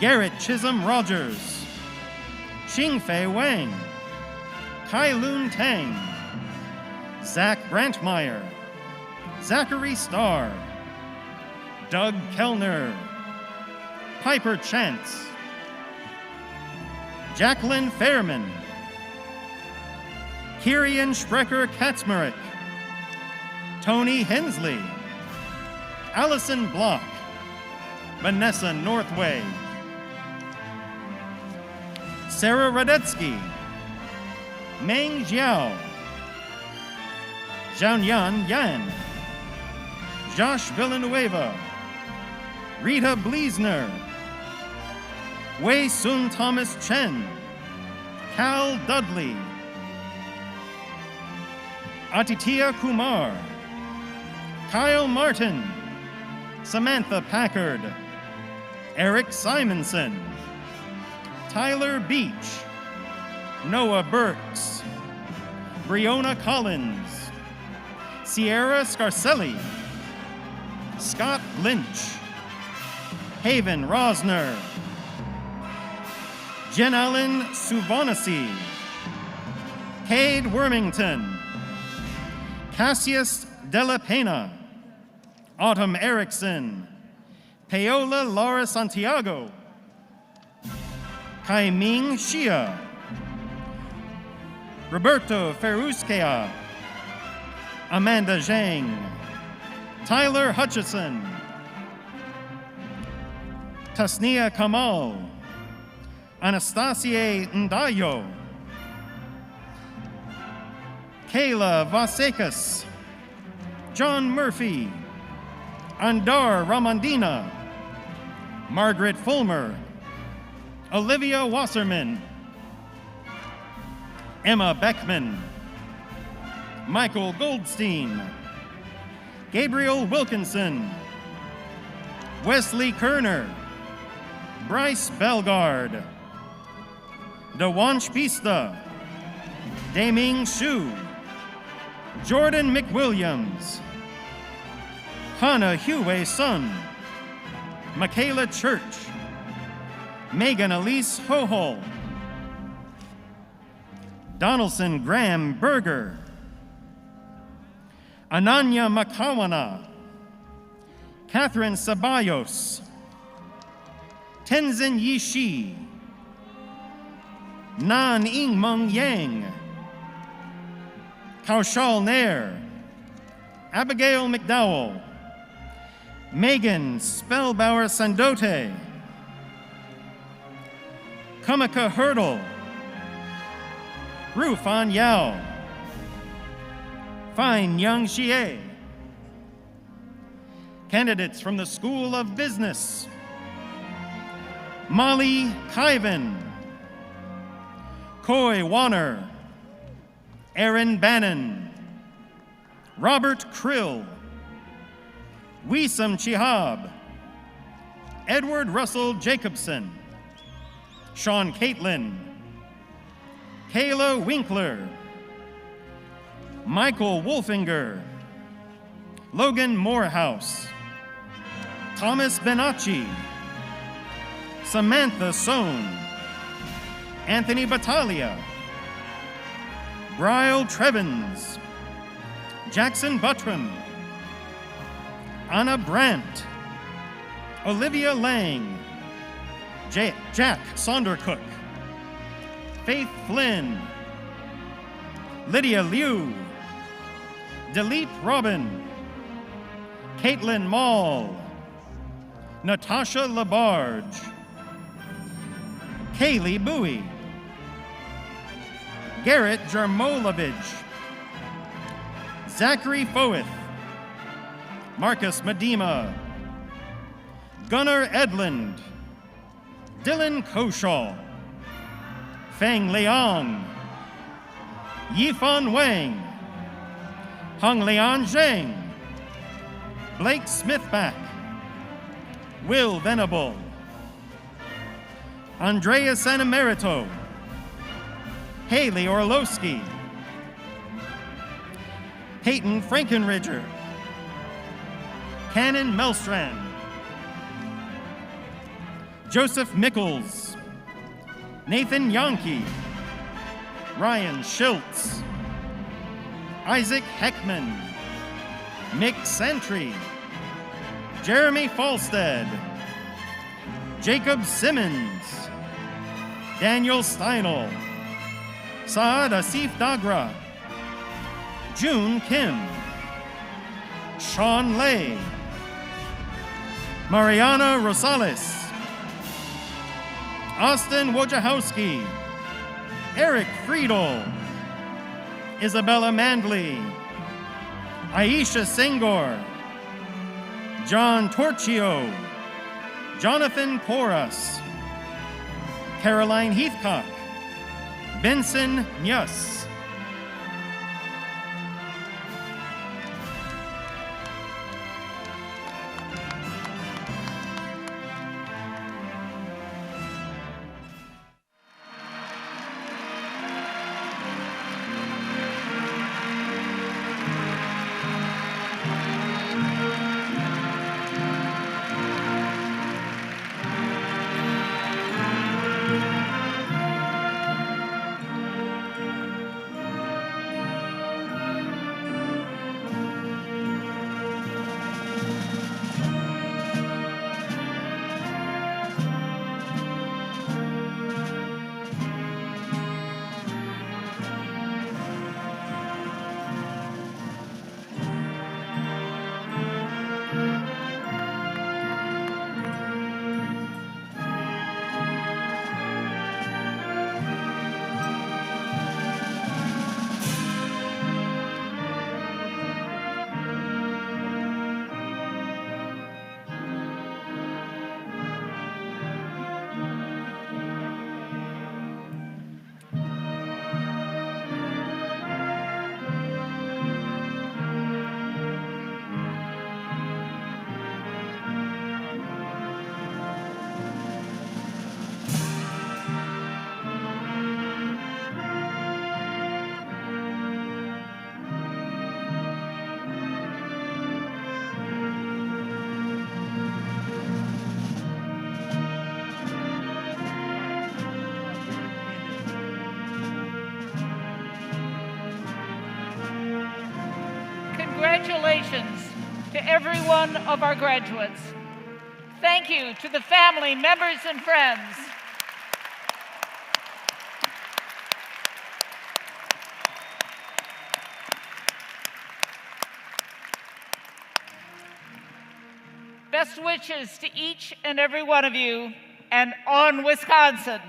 Garrett Chisholm Rogers, Xingfei Wang, Kai Lun Tang, Zach Brantmeyer, Zachary Starr, Doug Kellner, Piper Chance, Jacqueline Fairman, Kirian Sprecher Katzmarek, Tony Hensley, Allison Block, Vanessa Northway, Sarah Radetsky, Meng Jiao, Zhangyan Yan, Josh Villanueva, Rita Bleasner, Wei Sun Thomas Chen, Cal Dudley, Aditya Kumar, Kyle Martin, Samantha Packard, Eric Simonson, Tyler Beach, Noah Burks, Breonna Collins, Sierra Scarcelli, Scott Lynch, Haven Rosner, Jen Allen Suvanasi, Cade Wormington, Cassius Della Pena, Autumn Erickson, Paola Laura Santiago, Kaiming Shia, Roberto Ferruskea, Amanda Zhang, Tyler Hutchison, Tasnia Kamal, Anastasia Ndayo, Kayla Vasekas, John Murphy, Andar Ramandina, Margaret Fulmer, Olivia Wasserman, Emma Beckman, Michael Goldstein, Gabriel Wilkinson, Wesley Kerner, Bryce Belgard, Dewanch Pista, Daming Shu, Jordan McWilliams, Hannah Hue Sun, Michaela Church, Megan Elise Hohol, Donaldson Graham Berger, Ananya Makawana, Catherine Ceballos, Tenzin Yishi, Nan Ingmeng Yang, Kaushal Nair, Abigail McDowell, Megan Spellbauer Sandote, Kumika Hurdle, Rufan Yao, Fine Young Xie. Candidates from the School of Business: Molly Kyvan, Coy Warner, Aaron Bannon, Robert Krill, Wisam Chihab, Edward Russell Jacobson, Sean Caitlin, Kayla Winkler, Michael Wolfinger, Logan Morehouse, Thomas Benacci, Samantha Sohn, Anthony Battaglia, Bryle Trevins, Jackson Buttram, Anna Brandt, Olivia Lang, Jack Sondercook, Faith Flynn, Lydia Liu, Dilip Robin, Caitlin Mall, Natasha Labarge, Kaylee Bowie, Garrett Jarmolovich, Zachary Foeth, Marcus Medema, Gunnar Edlund, Dylan Koshaw, Feng Liang, Yifan Wang, Hong Lian Zheng, Blake Smithback, Will Venable, Andrea Sanemerito, Haley Orlowski, Peyton Frankenridger, Cannon Melstrand, Joseph Mickles, Nathan Yonke, Ryan Schultz, Isaac Heckman, Mick Sentry, Jeremy Falstead, Jacob Simmons, Daniel Steinel, Saad Asif Dagra, June Kim, Sean Lay, Mariana Rosales, Austin Wojciechowski, Eric Friedel, Isabella Mandley, Aisha Senghor, John Torchio, Jonathan Porras, Caroline Heathcock, Benson Nyus. Congratulations to every one of our graduates. Thank you to the family, members, and friends. Best wishes to each and every one of you, and on Wisconsin.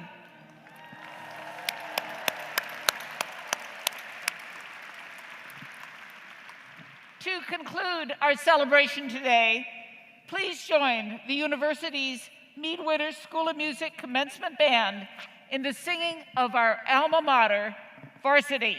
To conclude our celebration today, please join the university's Mead Witter School of Music Commencement Band in the singing of our alma mater, Varsity.